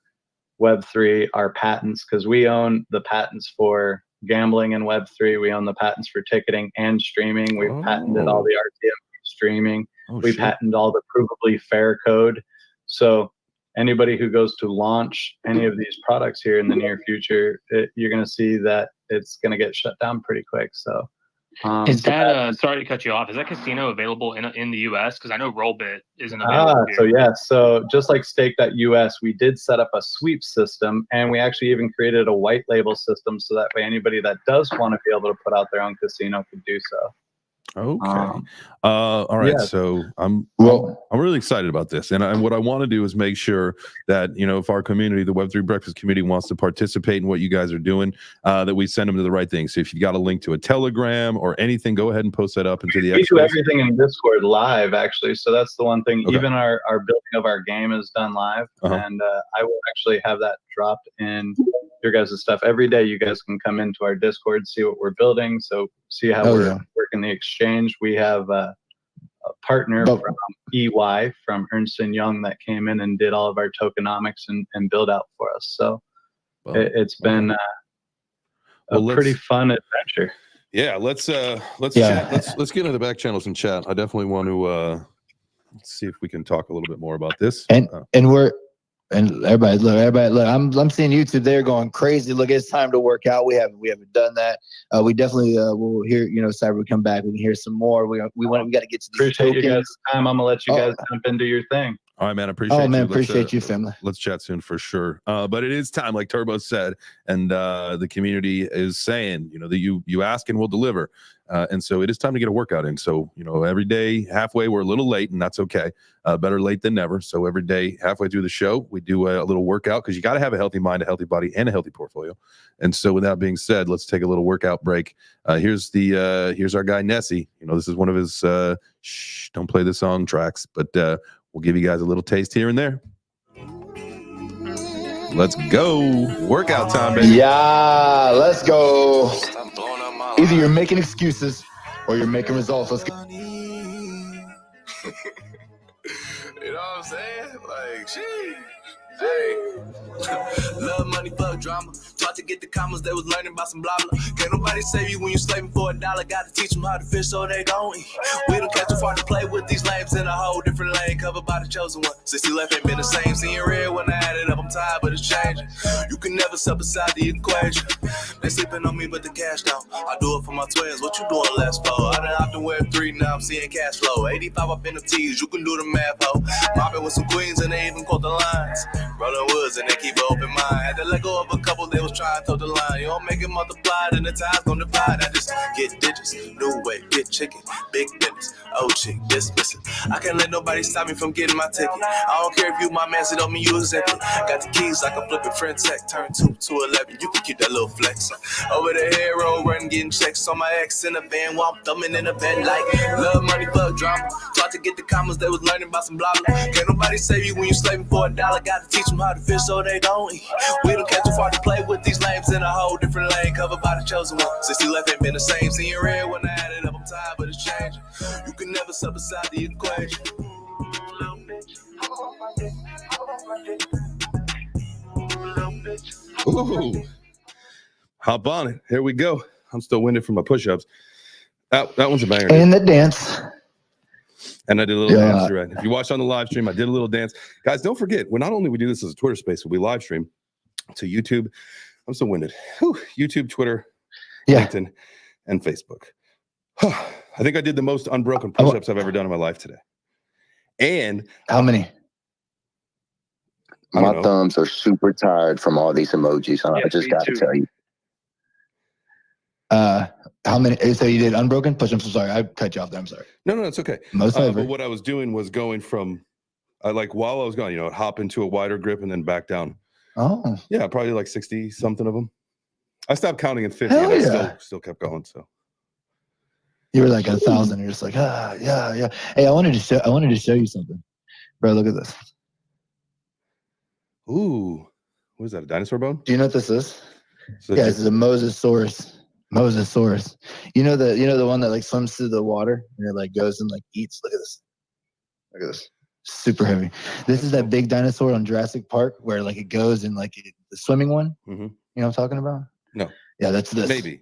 Web3, our patents, because we own the patents for gambling in Web3. We own the patents for ticketing and streaming. We've patented all the RTM streaming. We patented all the provably fair code. So anybody who goes to launch any of these products here in the near future, you're going to see that it's going to get shut down pretty quick. So is that sorry to cut you off, is that casino available in the US? Because I know Rollbit isn't available here. So just like Stake.us, we did set up a sweep system, and we actually even created a white label system so that way anybody that does want to be able to put out their own casino could do so. Okay. All right. Yeah. So I'm really excited about this, and what I want to do is make sure that if our community, the Web3 Breakfast community, wants to participate in what you guys are doing, that we send them to the right thing. So if you've got a link to a Telegram or anything, go ahead and post that up into the. We do everything in Discord live, actually. So that's the one thing. Okay. Even our building of our game is done live, and I will actually have that dropped in your guys' stuff every day. You guys can come into our Discord, see what we're building, so see how we're working the exchange. We have a partner from EY, from Ernst & Young, that came in and did all of our tokenomics and build out for us. So it's been a pretty fun adventure. Yeah, let's chat. Let's get into the back channels and chat. I definitely want to see if we can talk a little bit more about this. And everybody look, I'm seeing YouTube there going crazy. Look, it's time to work out. We haven't done that. We definitely will hear, Cyber come back. We can hear some more. We got to get to these appreciate you guys' time. I'm gonna let you guys jump into your thing. All right, man. Appreciate you, family. Let's chat soon for sure. But it is time, like Turbo said, and the community is saying, that you ask and we'll deliver. And so it is time to get a workout in. So, every day, halfway, we're a little late, and that's okay. Better late than never. So every day, halfway through the show, we do a little workout, because you got to have a healthy mind, a healthy body, and a healthy portfolio. And so with that being said, let's take a little workout break. Here's our guy, Nessie. This is one of his don't play the song tracks, but we'll give you guys a little taste here and there. Let's go. Workout time, baby. Yeah, let's go. Either you're making excuses or you're making results. Let's go. You know what I'm saying? Like, sheesh. Hey. Love money, fuck drama. Taught to get the commas, they was learning about some blah blah. Can't nobody save you when you slaving for $1. Gotta teach them how to fish so they don't eat. We don't catch too far to play with these lames in a whole different lane, covered by the chosen one. 60 left ain't been the same. Seeing red when I add it up, I'm tired, but it's changing. You can never sub beside the equation. They sleeping on me, but the cash down. I do it for my twins. What you doing less for? I done hopped in Web3, now I'm seeing cash flow. 85 up in the T's, you can do the math, ho. Mobbing with some queens and they even quote the lines. Rolling woods and they keep an open mind. Had to let go of a couple, they was trying to toe the line. You don't make it multiply, then the time's gonna divide. I just get digits, new way, get chicken, big business, old chick, dismiss it. I can't let nobody stop me from getting my ticket. I don't care if you my man, so don't mean you exempt it. Got the keys like a flipping friend tech, turn 2 to 11. You can keep that little flex. Over the head road, running, getting checks on my ex in the van while I'm thumbing in the bed like love money, fuck drama. Taught to get the commas, they was learning about some blah blah. Can't nobody save you when you slaving for $1. Gotta teach them how to fish so they don't eat. We don't catch too far to play with these lames in a whole different lane, covered by the chosen one. 60 left ain't been the same. Seeing red when I add it up, I'm tired, but it's changing. You can never sub beside the equation. Ooh. Hop on it. Here we go. I'm still winded from my push-ups. That one's a banger. And the dance. And I did a little dance, right? If you watch on the live stream, I did a little dance. Guys, don't forget, not only we do this as a Twitter space, but we live stream to YouTube. I'm so winded. Whew. YouTube, Twitter, LinkedIn, and Facebook. I think I did the most unbroken push-ups I've ever done in my life today. And how many? My thumbs are super tired from all these emojis. Huh? I just got to tell you. How many? So you did unbroken push. I'm so sorry. I cut you off there. I'm sorry. No, it's okay. Most but what I was doing was going from, while I was going, hop into a wider grip and then back down. Oh. Yeah, probably like 60 something of them. I stopped counting at 50 Hell and yeah. I still kept going. So you were like 1,000. You're just like, yeah. Hey, I wanted to show you something, bro. Look at this. Ooh, what is that? A dinosaur bone? Do you know what this is? This is a Mosasaurus. You know the one that like swims through the water and it like goes and like eats. Look at this. Super heavy. This is that big dinosaur on Jurassic Park where like it goes and like the swimming one. Mm-hmm. You know what I'm talking about? No. Yeah, that's this. Maybe.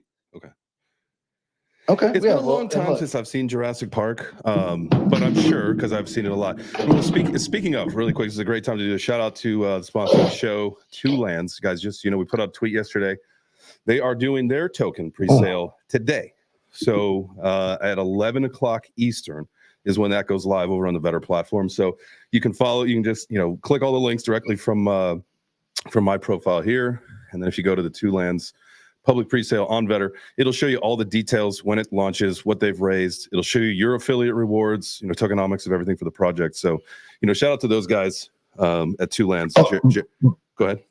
Okay. It's been a long time since I've seen Jurassic Park, but I'm sure because I've seen it a lot. Well, speaking of, really quick, this is a great time to do a shout out to the sponsor of the show, Two Lands. Guys, just, we put out a tweet yesterday. They are doing their token pre-sale today. So at 11 o'clock Eastern is when that goes live over on the Vetter platform. So you can follow, you can just, click all the links directly from my profile here. And then if you go to the Two Lands public pre-sale on Vetter, it'll show you all the details when it launches, what they've raised. It'll show you your affiliate rewards, tokenomics of everything for the project. So, shout out to those guys at Two Lands. Go ahead.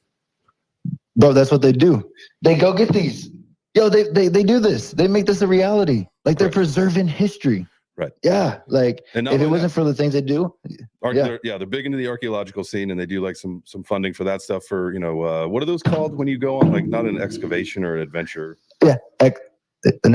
Bro, that's what they do. They go get these. Yo, they do this. They make this a reality. Like they're preserving history. Right. Yeah. Like if it wasn't for the things they do. They're big into the archaeological scene and they do like some funding for that stuff for, what are those called when you go on like not an excavation or an adventure? Yeah. An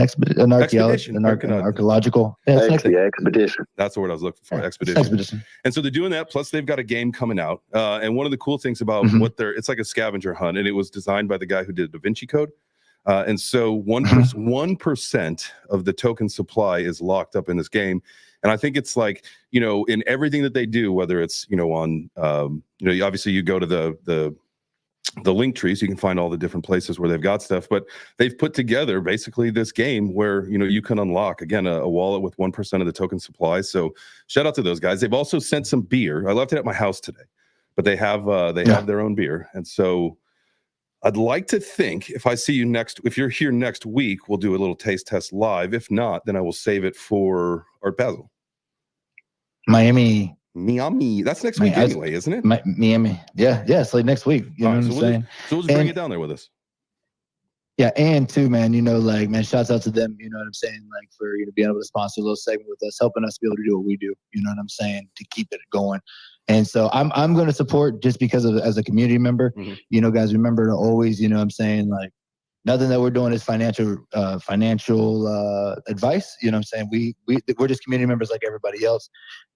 archaeological expedition. That's the word I was looking for. Expedition. And so they're doing that. Plus, they've got a game coming out. And one of the cool things about it's like a scavenger hunt, and it was designed by the guy who did Da Vinci Code. And so 1% of the token supply is locked up in this game. And I think it's like, in everything that they do, whether it's, on, obviously you go to the link tree, so you can find all the different places where they've got stuff, but they've put together basically this game where, you can unlock again, a wallet with 1% of the token supply. So shout out to those guys. They've also sent some beer. I left it at my house today, but they have their own beer. And so I'd like to think if you're here next week, we'll do a little taste test live. If not, then I will save it for Art Basel. Miami. That's next week anyway, isn't it? Miami. Yeah. It's like next week. You know what I'm saying? So we'll just bring it down there with us. Yeah, and too, man, shouts out to them, you know what I'm saying, like for being able to sponsor a little segment with us, helping us be able to do what we do, you know what I'm saying, to keep it going. And so I'm going to support just because of as a community member. Guys, remember to always, you know what I'm saying, like nothing that we're doing is financial advice. You know what I'm saying? We're just community members like everybody else.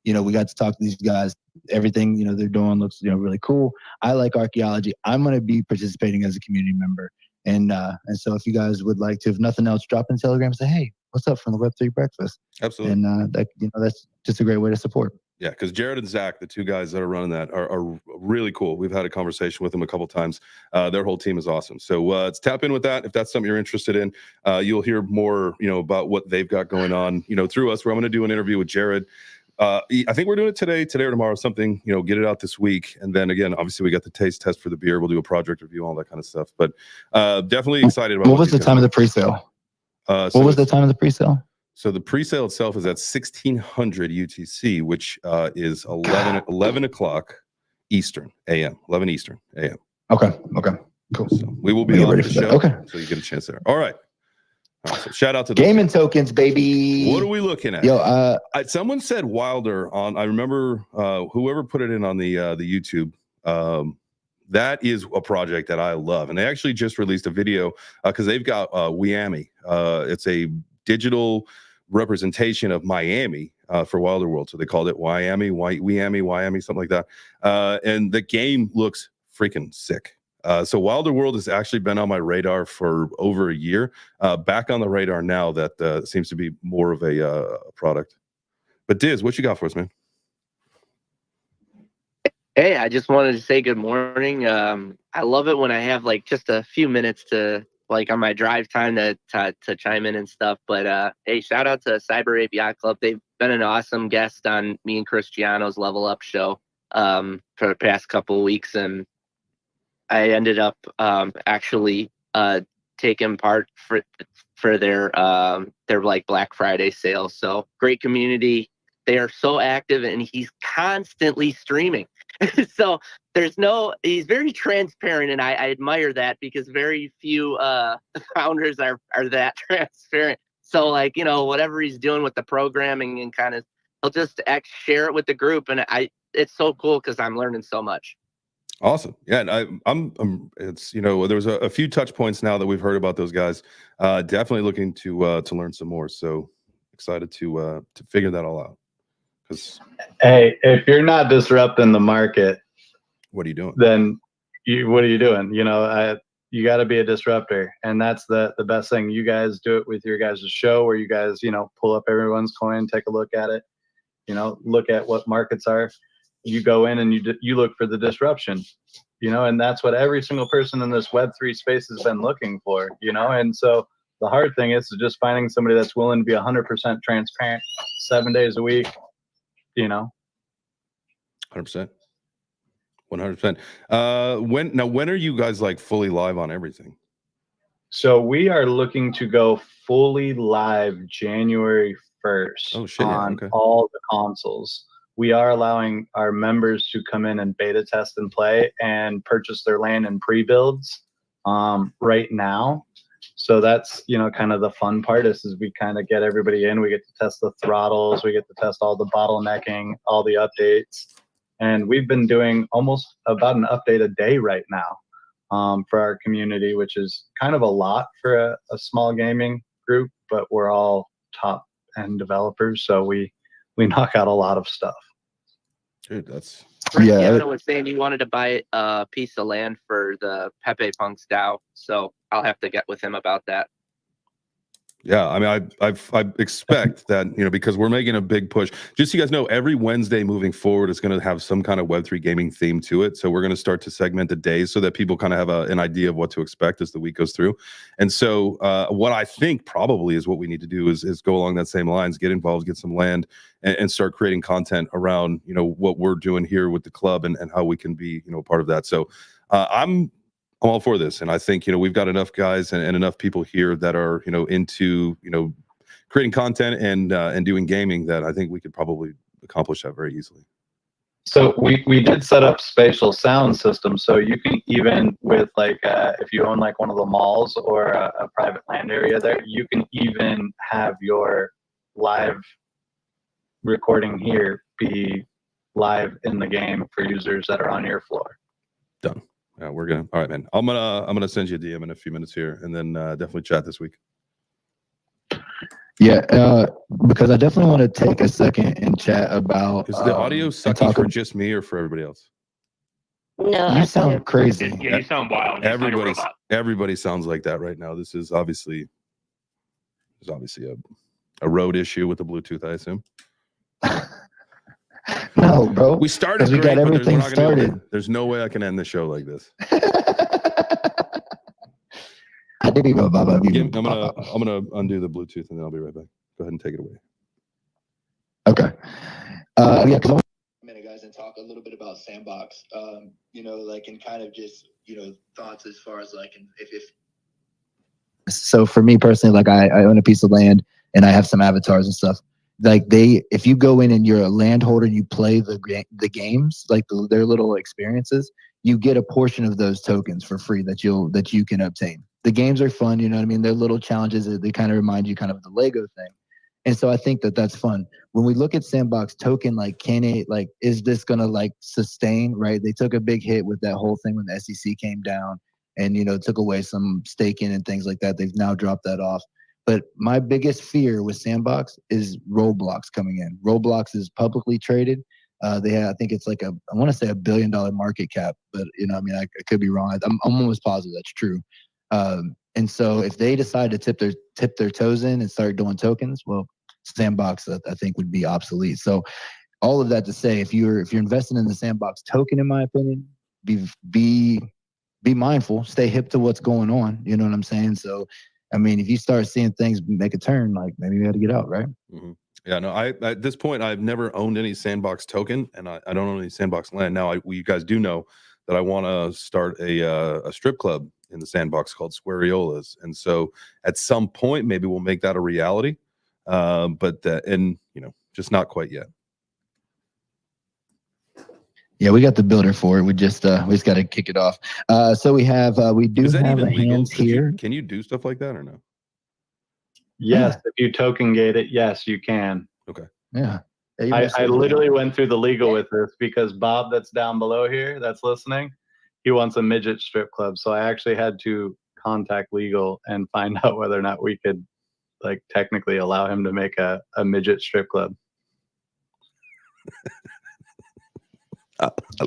We got to talk to these guys. Everything, they're doing looks, really cool. I like archaeology. I'm going to be participating as a community member. And so if you guys would like to, if nothing else, drop in Telegram and say, hey, what's up from the Web3 Breakfast? Absolutely. And that's just a great way to support. Yeah, because Jared and Zach, the two guys that are running that, are really cool. We've had a conversation with them a couple times. Their whole team is awesome. So let's tap in with that. If that's something you're interested in, you'll hear more, about what they've got going on, through us. Where I'm going to do an interview with Jared. I think we're doing it today or tomorrow, something, get it out this week. And then again, obviously we got the taste test for the beer. We'll do a project review, all that kind of stuff. But definitely excited about what was the time of the pre-sale? What was the time of the pre-sale? So the pre-sale itself is at 1600 UTC, which is 11 o'clock Eastern AM, 11 Eastern AM. Okay, cool. So we will be on the show, so you get a chance there. All right. So shout out to the gaming tokens, baby. What are we looking at? Yo, someone said Wilder on. I remember whoever put it in on the YouTube. That is a project that I love, and they actually just released a video because they've got Miami. It's a digital representation of Miami for Wilder World, so they called it Miami, something like that. And the game looks freaking sick. So Wilder World has actually been on my radar for over a year. Back on the radar now that seems to be more of a product. But Diz, what you got for us, man? Hey, I just wanted to say good morning. I love it when I have like just a few minutes to like on my drive time to chime in and stuff. But hey, shout out to Cyber Ape Yacht Club. They've been an awesome guest on me and Cristiano's Level Up show for the past couple of weeks, and I ended up actually taking part for their like Black Friday sales. So great community. They are so active, and he's constantly streaming. So he's very transparent, and I admire that, because very few founders are that transparent. So like, whatever he's doing with the programming and kind of, he'll just share it with the group, and it's so cool because I'm learning so much. Awesome. Yeah, and I'm it's there was a few touch points now that we've heard about those guys. Definitely looking to learn some more. So excited to figure that all out. Hey, if you're not disrupting the market, what are you doing? Then what are you doing? You got to be a disruptor, and that's the best thing. You guys do it with your guys' show, where you guys pull up everyone's coin, take a look at it, look at what markets are. You go in and you look for the disruption, and that's what every single person in this Web3 space has been looking for, and so the hard thing is just finding somebody that's willing to be 100% transparent 7 days a week. 100%. 100%. When are you guys like fully live on everything? So we are looking to go fully live January 1st on all the consoles. We are allowing our members to come in and beta test and play and purchase their land in pre-builds right now. So that's, kind of the fun part is we kind of get everybody in. We get to test the throttles. We get to test all the bottlenecking, all the updates. And we've been doing almost about an update a day right now for our community, which is kind of a lot for a small gaming group, but we're all top end developers. So we knock out a lot of stuff. Dude, that's... Cristiano was saying he wanted to buy a piece of land for the Pepe Punk's DAO, so I'll have to get with him about that. Yeah, I mean, I expect that, because we're making a big push. Just so you guys know, every Wednesday moving forward is going to have some kind of Web3 gaming theme to it. So we're going to start to segment the days so that people kind of have an idea of what to expect as the week goes through. And so what I think probably is what we need to do is go along that same lines, get involved, get some land, and start creating content around, what we're doing here with the club and how we can be, part of that. So I'm all for this, and I think we've got enough guys and enough people here that are into creating content and doing gaming that I think we could probably accomplish that very easily. So we did set up spatial sound systems, so you can even with if you own like one of the malls or a private land area there, you can even have your live recording here be live in the game for users that are on your floor. Done. Yeah, we're gonna. All right, man. I'm gonna send you a DM in a few minutes here, and then definitely chat this week. Yeah, because I definitely want to take a second and chat about. Is the audio sucky for just me or for everybody else? No, you sound crazy. Yeah, you sound wild. Everybody sounds like that right now. There's obviously a road issue with the Bluetooth, I assume. No, bro. We started. We got everything started. There's no way I can end the show like this. I didn't even. I'm gonna undo the Bluetooth and then I'll be right back. Go ahead and take it away. Okay. Yeah, because I want a minute, guys, and talk a little bit about Sandbox. And kind of just thoughts as far as if. So for me personally, I own a piece of land and I have some avatars and stuff. If you go in and you're a landholder, you play the games, their little experiences, you get a portion of those tokens for free that you can obtain. The games are fun, you know what I mean? They're little challenges. They kind of remind you kind of the Lego thing. And so I think that's fun. When we look at Sandbox token, can it, is this going to sustain, right? They took a big hit with that whole thing when the SEC came down and, took away some staking and things like that. They've now dropped that off. But my biggest fear with Sandbox is Roblox coming in. Roblox is publicly traded. They have, I think it's I want to say $1 billion market cap, but I could be wrong. I'm almost positive that's true. And so if they decide to tip their toes in and start doing tokens, well, Sandbox I think would be obsolete. So all of that to say, if you're investing in the Sandbox token, in my opinion, be be mindful, stay hip to what's going on. You know what I'm saying? So, I mean, if you start seeing things make a turn, like maybe you got to get out, right? Mm-hmm. Yeah, no, I at this point I've never owned any Sandbox token, and I don't own any Sandbox land. Now, you guys do know that I want to start a strip club in the Sandbox called Squareolas, and so at some point maybe we'll make that a reality, but and just not quite yet. Yeah, we got the builder for it. We just got to kick it off. So we do have hands here. Can you do stuff like that or no? Yes, if you token gate it, yes, you can. Okay. Yeah. I literally went through the legal with this because Bob, that's down below here, that's listening, he wants a midget strip club. So I actually had to contact legal and find out whether or not we could, like, technically allow him to make a midget strip club.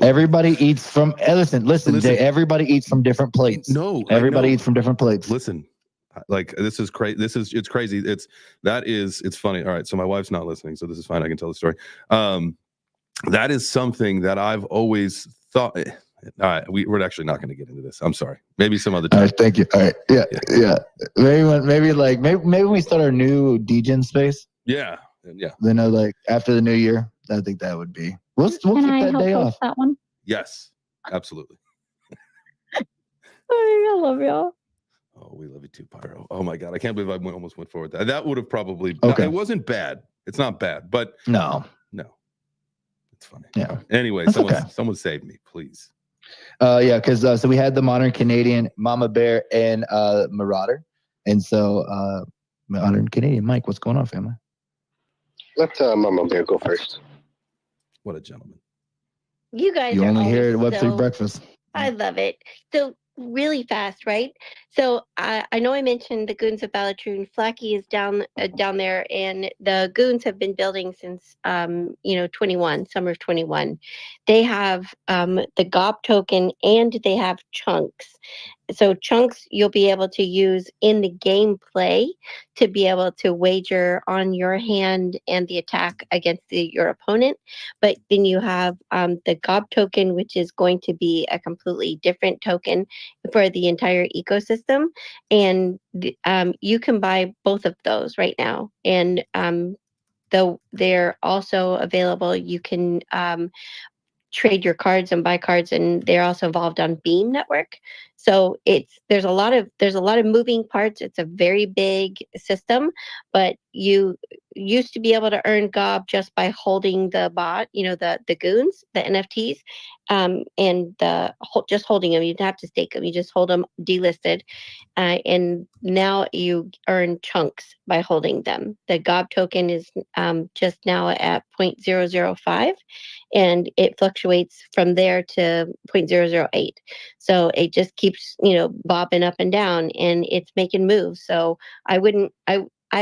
Everybody eats from. Listen, Jay. Everybody eats from different plates. No, everybody eats from different plates. Listen. Like, this is crazy. It's crazy. It's funny. All right. So my wife's not listening, so this is fine. I can tell the story. That is something that I've always thought. All right. We're actually not going to get into this. I'm sorry. Maybe some other time. All right. Thank you. All right. Yeah. Maybe we start our new DGen space. Yeah. Then like after the new year, I think that would be. We'll keep that day off. That one? Yes. Absolutely. I love y'all. Oh, we love you too, Pyro. Oh my God, I can't believe I almost went forward. That would have probably. Okay. It wasn't bad. It's not bad, but no, it's funny. Yeah. Anyway, someone save me, please. Yeah, because so we had the Modern Canadian, Mama Bear, and Marauder, and so Modern Canadian. Mike, what's going on, family? Let Mama Bear go first. What a gentleman. You guys You are only hear always Web3 breakfast. I love it. So really fast, right? So I know I mentioned the Goons of Balatron. Flaky is down there, and the Goons have been building since 21, summer of 21. They have the GOB token, and they have chunks. So chunks you'll be able to use in the gameplay to be able to wager on your hand and the attack against your opponent. But then you have the GOB token, which is going to be a completely different token for the entire ecosystem. And you can buy both of those right now. And though they're also available, you can trade your cards and buy cards, and they're also involved on Beam Network. So there's a lot of moving parts. It's a very big system, but you used to be able to earn GOB just by holding the bot, the Goons, the NFTs, and just holding them. You didn't have to stake them. You just hold them delisted, and now you earn chunks by holding them. The GOB token is just now at 0.005, and it fluctuates from there to 0.008. So it just keeps bobbing up and down, and it's making moves. So I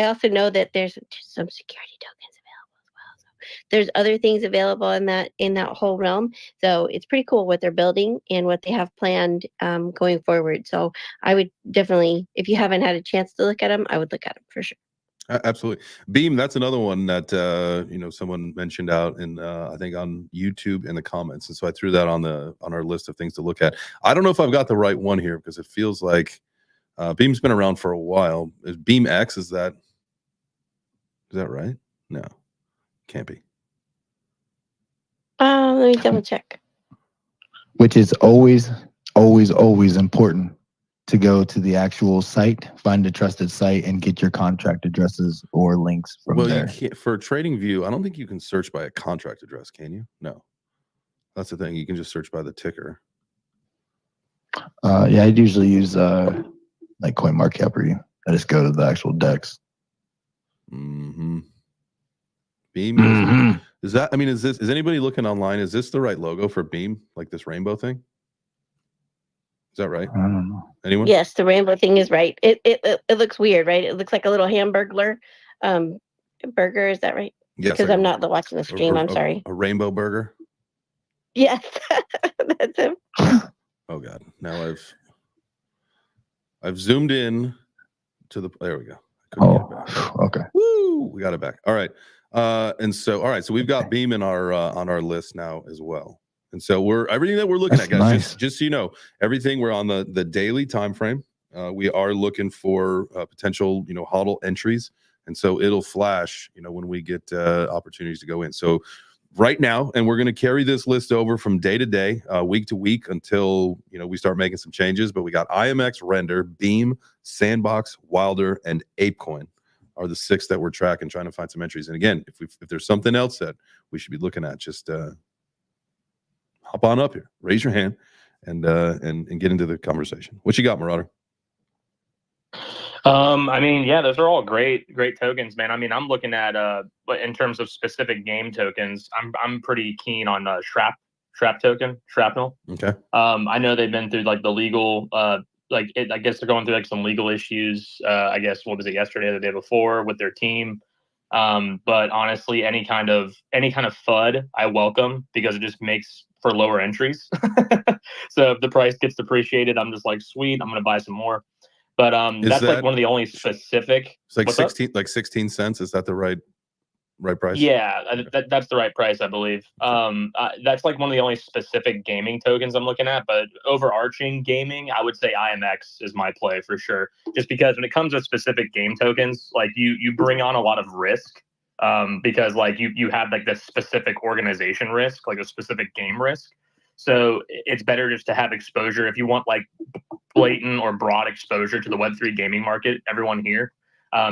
also know that there's some security tokens available as well. So there's other things available in that whole realm. So it's pretty cool what they're building and what they have planned going forward. So I would definitely, if you haven't had a chance to look at them, I would look at them for sure. Absolutely. Beam, that's another one that someone mentioned out in I think on YouTube in the comments, and so I threw that on our list of things to look at. I don't know if I've got the right one here because it feels like Beam's been around for a while. Is Beam X, is that right? No, can't be. Let me double check. Which is always important to go to the actual site, find a trusted site, and get your contract addresses or links from there. You can't, for TradingView, I don't think you can search by a contract address, can you? No. That's the thing. You can just search by the ticker. Yeah, I'd usually use like CoinMarketCap. I just go to the actual DEX. Mm-hmm. Beam is anybody looking online? Is this the right logo for Beam? Like this rainbow thing? Is that right? I don't know. Anyone? Yes, the rainbow thing is right. It looks weird, right? It looks like a little hamburger. Burger, is that right? Yes. Because I'm not watching the stream. I'm sorry. A rainbow burger? Yes, that's him. Oh God! Now I've zoomed in to the. There we go. Okay. Woo! We got it back. All right. So we've got Beam in our on our list now as well. And so everything that we're looking That's at, guys, nice. just so you know, everything we're on the daily time frame. We are looking for potential, HODL entries. And so it'll flash, when we get opportunities to go in. So right now, and we're going to carry this list over from day to day, week to week until, we start making some changes. But we got IMX, Render, Beam, Sandbox, Wilder, and ApeCoin are the 6 that we're tracking, trying to find some entries. And again, if there's something else that we should be looking at, just hop on up here, raise your hand, and get into the conversation. What you got, Marauder? I mean, yeah, those are all great tokens, man. I mean, I'm looking at but in terms of specific game tokens, I'm pretty keen on Shrap token, Shrapnel. Okay. I know they've been through like the legal I guess they're going through like some legal issues. I guess what was it, yesterday or the day before with their team. But honestly, any kind of FUD I welcome, because it just makes for lower entries. So if the price gets depreciated, I'm just like, sweet, I'm gonna buy some more. But that's like one of the only specific. It's like 16 cents. Is that the right price? Yeah, that's the right price, I believe. That's like one of the only specific gaming tokens I'm looking at. But overarching gaming, I would say IMX is my play for sure. Just because when it comes to specific game tokens, like you bring on a lot of risk, because like you have like this specific organization risk, like a specific game risk. So it's better just to have exposure if you want like blatant or broad exposure to the Web3 gaming market. Everyone here,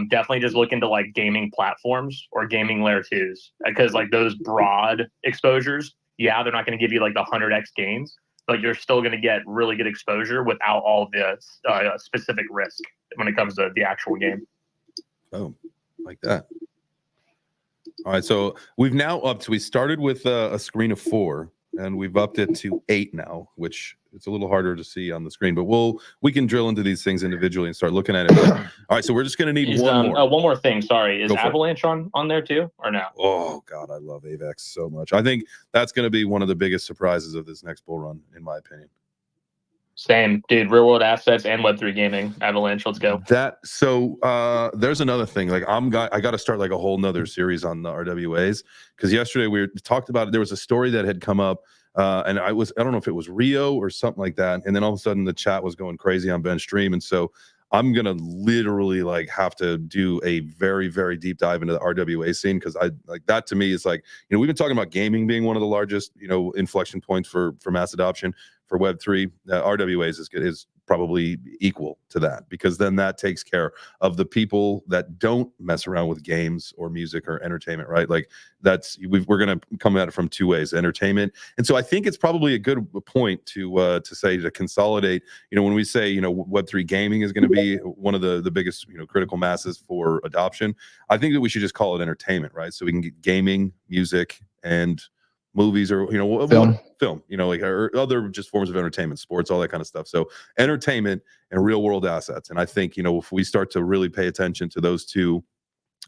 definitely just look into like gaming platforms or gaming layer 2s, because like those broad exposures, yeah, they're not going to give you like the 100x gains, but you're still going to get really good exposure without all the specific risk when it comes to the actual game. Oh, like that. All right, so we've now upped. We started with a screen of 4, and we've upped it to 8 now, which it's a little harder to see on the screen, but we can drill into these things individually and start looking at it. All right, so we're just going to need one more. One more thing, sorry. Is Avalanche on there too, or no? Oh, God, I love AVAX so much. I think that's going to be one of the biggest surprises of this next bull run, in my opinion. Same, dude. Real world assets and Web3 gaming. Avalanche, let's go. There's another thing. Like I got to start like a whole nother series on the RWAs, because yesterday we talked about it. There was a story that had come up, and I don't know if it was Rio or something like that, and then all of a sudden the chat was going crazy on Ben's stream, and so I'm gonna literally like have to do a very, very deep dive into the RWA scene, because I like that. To me is like, we've been talking about gaming being one of the largest inflection points for mass adoption for Web3. RWAs is probably equal to that, because then that takes care of the people that don't mess around with games or music or entertainment, right? Like we're going to come at it from 2 ways: entertainment. And so I think it's probably a good point to say, to consolidate, when we say, Web3 gaming is going to be one of the biggest, critical masses for adoption, I think that we should just call it entertainment, right? So we can get gaming, music, and movies, or film, like, or other just forms of entertainment, sports, all that kind of stuff. So entertainment and real world assets. And I think if we start to really pay attention to those 2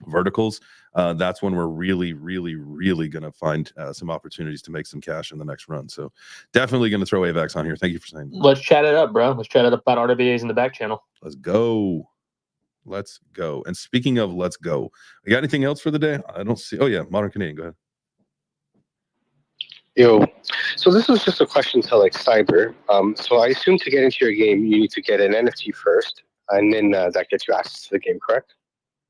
verticals, that's when we're really, really, really going to find some opportunities to make some cash in the next run. So definitely going to throw AVAX on here. Thank you for saying that. Let's chat it up, bro. Let's chat it up about RWAs in the back channel. Let's go. And speaking of let's go, you got anything else for the day? I don't see. Oh yeah, Modern Canadian, go ahead. Yo, so this was just a question to like Cyber. So I assume to get into your game, you need to get an NFT first, and then that gets you access to the game, correct?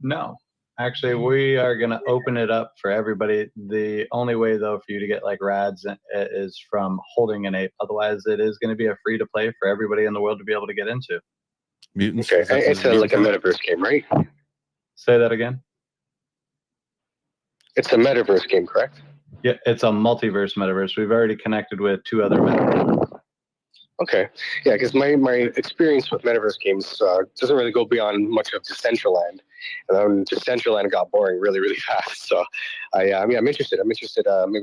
No, actually, we are going to open it up for everybody. The only way, though, for you to get like rads is from holding an ape. Otherwise, it is going to be a free to play for everybody in the world to be able to get into. Mutants. Okay, it's like a metaverse game, right? Say that again. It's a metaverse game, correct? Yeah, it's a multiverse metaverse. We've already connected with 2 other metaverses. Okay, yeah, because my experience with metaverse games doesn't really go beyond much of Decentraland, and then Decentraland got boring really, really fast. So, I'm interested. Maybe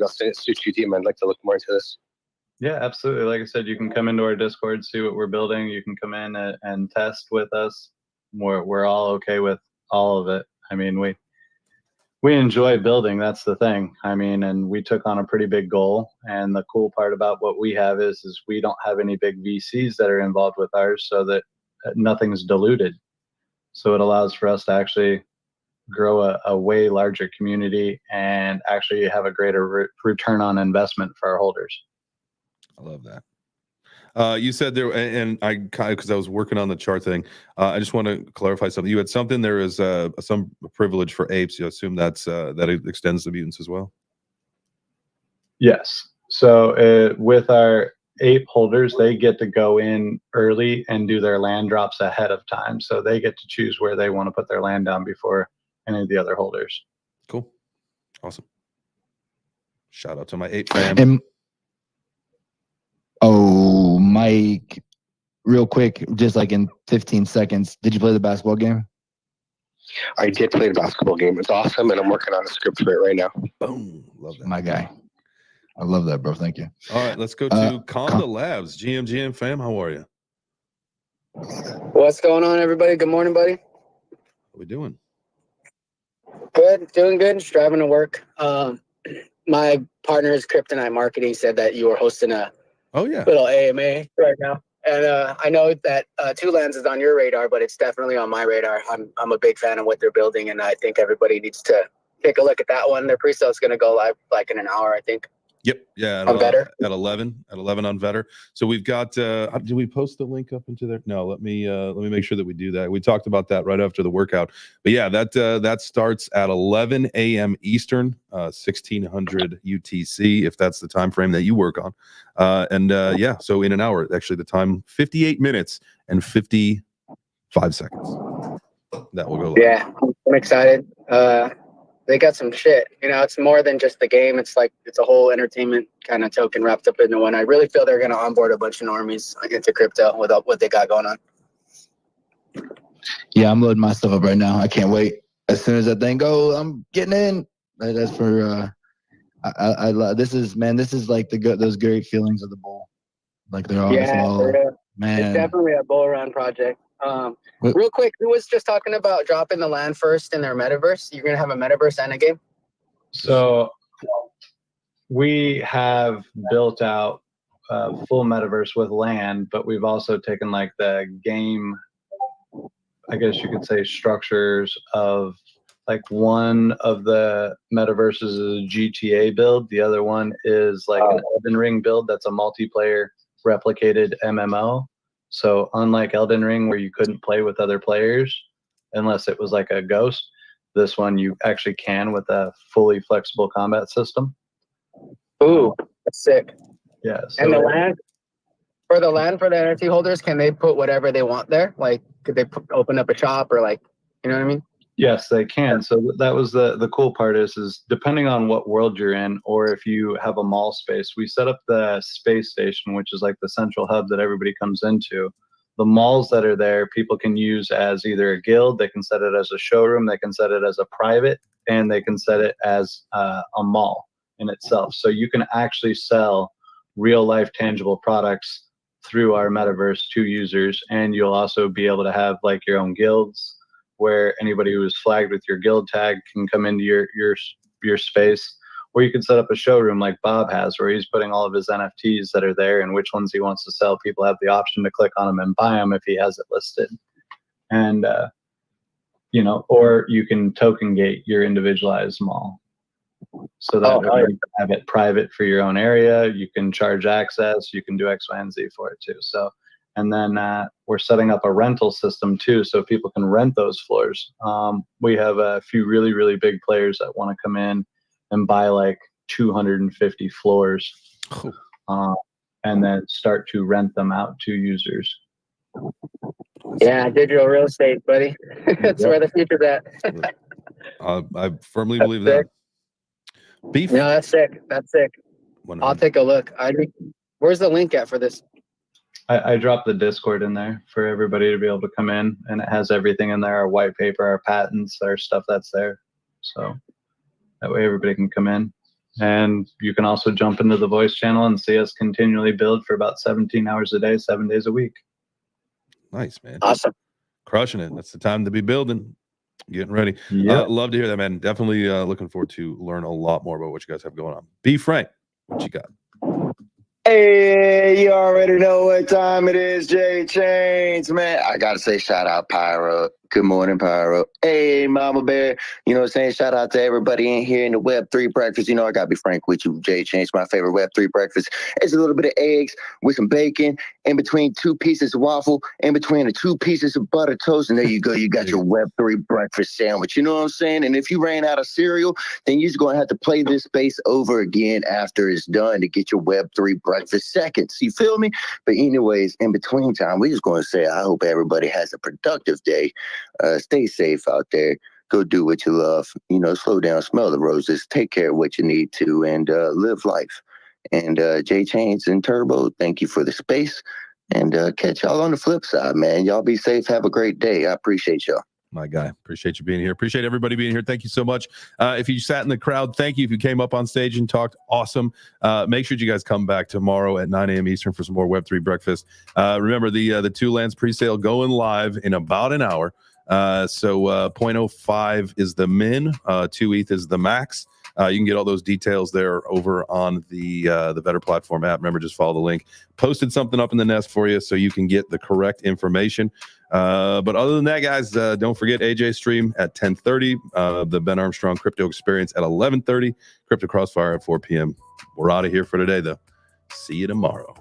I'll shoot you a DM. I'd like to look more into this. Yeah, absolutely. Like I said, you can come into our Discord, see what we're building. You can come in and test with us. We're all okay with all of it. I mean, we enjoy building. That's the thing. I mean, and we took on a pretty big goal. And the cool part about what we have is we don't have any big VCs that are involved with ours, so that nothing's diluted. So it allows for us to actually grow a way larger community and actually have a greater return on investment for our holders. I love that. You said there, and I kind of, because I was working on the chart thing, I just want to clarify something. You had something. There is some privilege for apes. You assume that it extends to mutants as well. Yes. So with our ape holders, they get to go in early and do their land drops ahead of time. So they get to choose where they want to put their land down before any of the other holders. Cool. Awesome. Shout out to my ape fam. And, oh, Mike, real quick, just like in 15 seconds, did you play the basketball game? I did play the basketball game. It's awesome, and I'm working on a script for it right now. Boom. Love that. My guy. I love that, bro. Thank you. All right, let's go to Conda Labs. GM fam, how are you? What's going on, everybody? Good morning, buddy. What we doing? Good, doing good. Just driving to work. My partner is Kryptonite Marketing said that you were hosting a little AMA right now, and I know that Two Lands is on your radar, but it's definitely on my radar. I'm a big fan of what they're building, and I think everybody needs to take a look at that one. Their pre-sale is going to go live like in an hour, I think. Yep. Yeah. On Vetter? At 11 on Vetter. So we've got, did we post the link up into there? No, let me make sure that we do that. We talked about that right after the workout, but yeah, that starts at 11 a.m. Eastern, 1600 UTC, if that's the time frame that you work on. Yeah, so in an hour, actually the time, 58 minutes and 55 seconds. That will go live. Yeah, I'm excited. They got some shit. It's more than just the game. It's like it's a whole entertainment kind of token wrapped up into one. I really feel they're going to onboard a bunch of normies into crypto with what they got going on. Yeah, I'm loading my stuff up right now. I can't wait. As soon as that thing goes, I'm getting in. That's for I love this is like those great feelings of the bull. Like they're all, man. It's definitely a bull run project. Real quick, who was just talking about dropping the land first in their metaverse? You're gonna have a metaverse and a game? So we have built out a full metaverse with land, but we've also taken like the game, I guess you could say, structures of like one of the metaverses is a GTA build. The other one is like an Elden Ring build that's a multiplayer replicated MMO. So unlike Elden Ring, where you couldn't play with other players unless it was like a ghost, this one you actually can with a fully flexible combat system. Ooh, that's sick. Yeah. So and the land for the NFT holders, can they put whatever they want there? Like, could they open up a shop or like, you know what I mean? Yes, they can. So that was the cool part is depending on what world you're in, or if you have a mall space, we set up the space station, which is like the central hub that everybody comes into. The malls that are there, people can use as either a guild, they can set it as a showroom, they can set it as a private, and they can set it as a mall in itself. So you can actually sell real life tangible products through our metaverse to users, and you'll also be able to have like your own guilds, where anybody who is flagged with your guild tag can come into your space, or you can set up a showroom like Bob has, where he's putting all of his NFTs that are there and which ones he wants to sell. People have the option to click on them and buy them if he has it listed. And, or you can token gate your individualized mall. So that you can have it private for your own area. You can charge access. You can do X, Y, and Z for it too. So, and then we're setting up a rental system too, so people can rent those floors. We have a few really, really big players that want to come in and buy like 250 floors, and then start to rent them out to users. Yeah, digital real estate, buddy. That's where the future's at. I firmly believe that. Beef. No, that's sick. That's sick. I'll take a look. Where's the link at for this? I dropped the Discord in there for everybody to be able to come in, and it has everything in there, our white paper, our patents, our stuff that's there. So that way everybody can come in. And you can also jump into the voice channel and see us continually build for about 17 hours a day, 7 days a week. Nice, man. Awesome. Crushing it. That's the time to be building. Getting ready. Yep. Love to hear that, man. Definitely looking forward to learn a lot more about what you guys have going on. B. Frank, what you got? Hey, you already know what time it is, JChains, man. I gotta say shout out Pyro. Good morning, Pyro. Hey, Mama Bear. You know what I'm saying? Shout out to everybody in here in the Web3 breakfast. You know, I got to be frank with you. JChains, my favorite Web3 breakfast. It's a little bit of eggs with some bacon in between 2 pieces of waffle, in between the 2 pieces of butter toast. And there you go. You got your Web3 breakfast sandwich. You know what I'm saying? And if you ran out of cereal, then you're just going to have to play this space over again after it's done to get your Web3 breakfast seconds. You feel me? But anyways, in between time, we're just going to say I hope everybody has a productive day. Stay safe out there. Go do what you love. You know, slow down, smell the roses, take care of what you need to, and live life. And JChains and Turbo, thank you for the space. And catch y'all on the flip side, man. Y'all be safe. Have a great day. I appreciate y'all. My guy, appreciate you being here. Appreciate everybody being here. Thank you so much. If you sat in the crowd, thank you. If you came up on stage and talked, awesome. Make sure you guys come back tomorrow at 9 a.m. Eastern for some more Web3 breakfast. Remember, the 2 lands presale going live in about an hour. So 0.05 is the min, 2 ETH is the max. You can get all those details there over on the Better Platform app. Remember, just follow the link. Posted something up in the nest for you so you can get the correct information. But other than that, guys, don't forget AJ stream at 10:30. The Ben Armstrong Crypto Experience at 11:30. Crypto Crossfire at 4 p.m. We're out of here for today, though. See you tomorrow.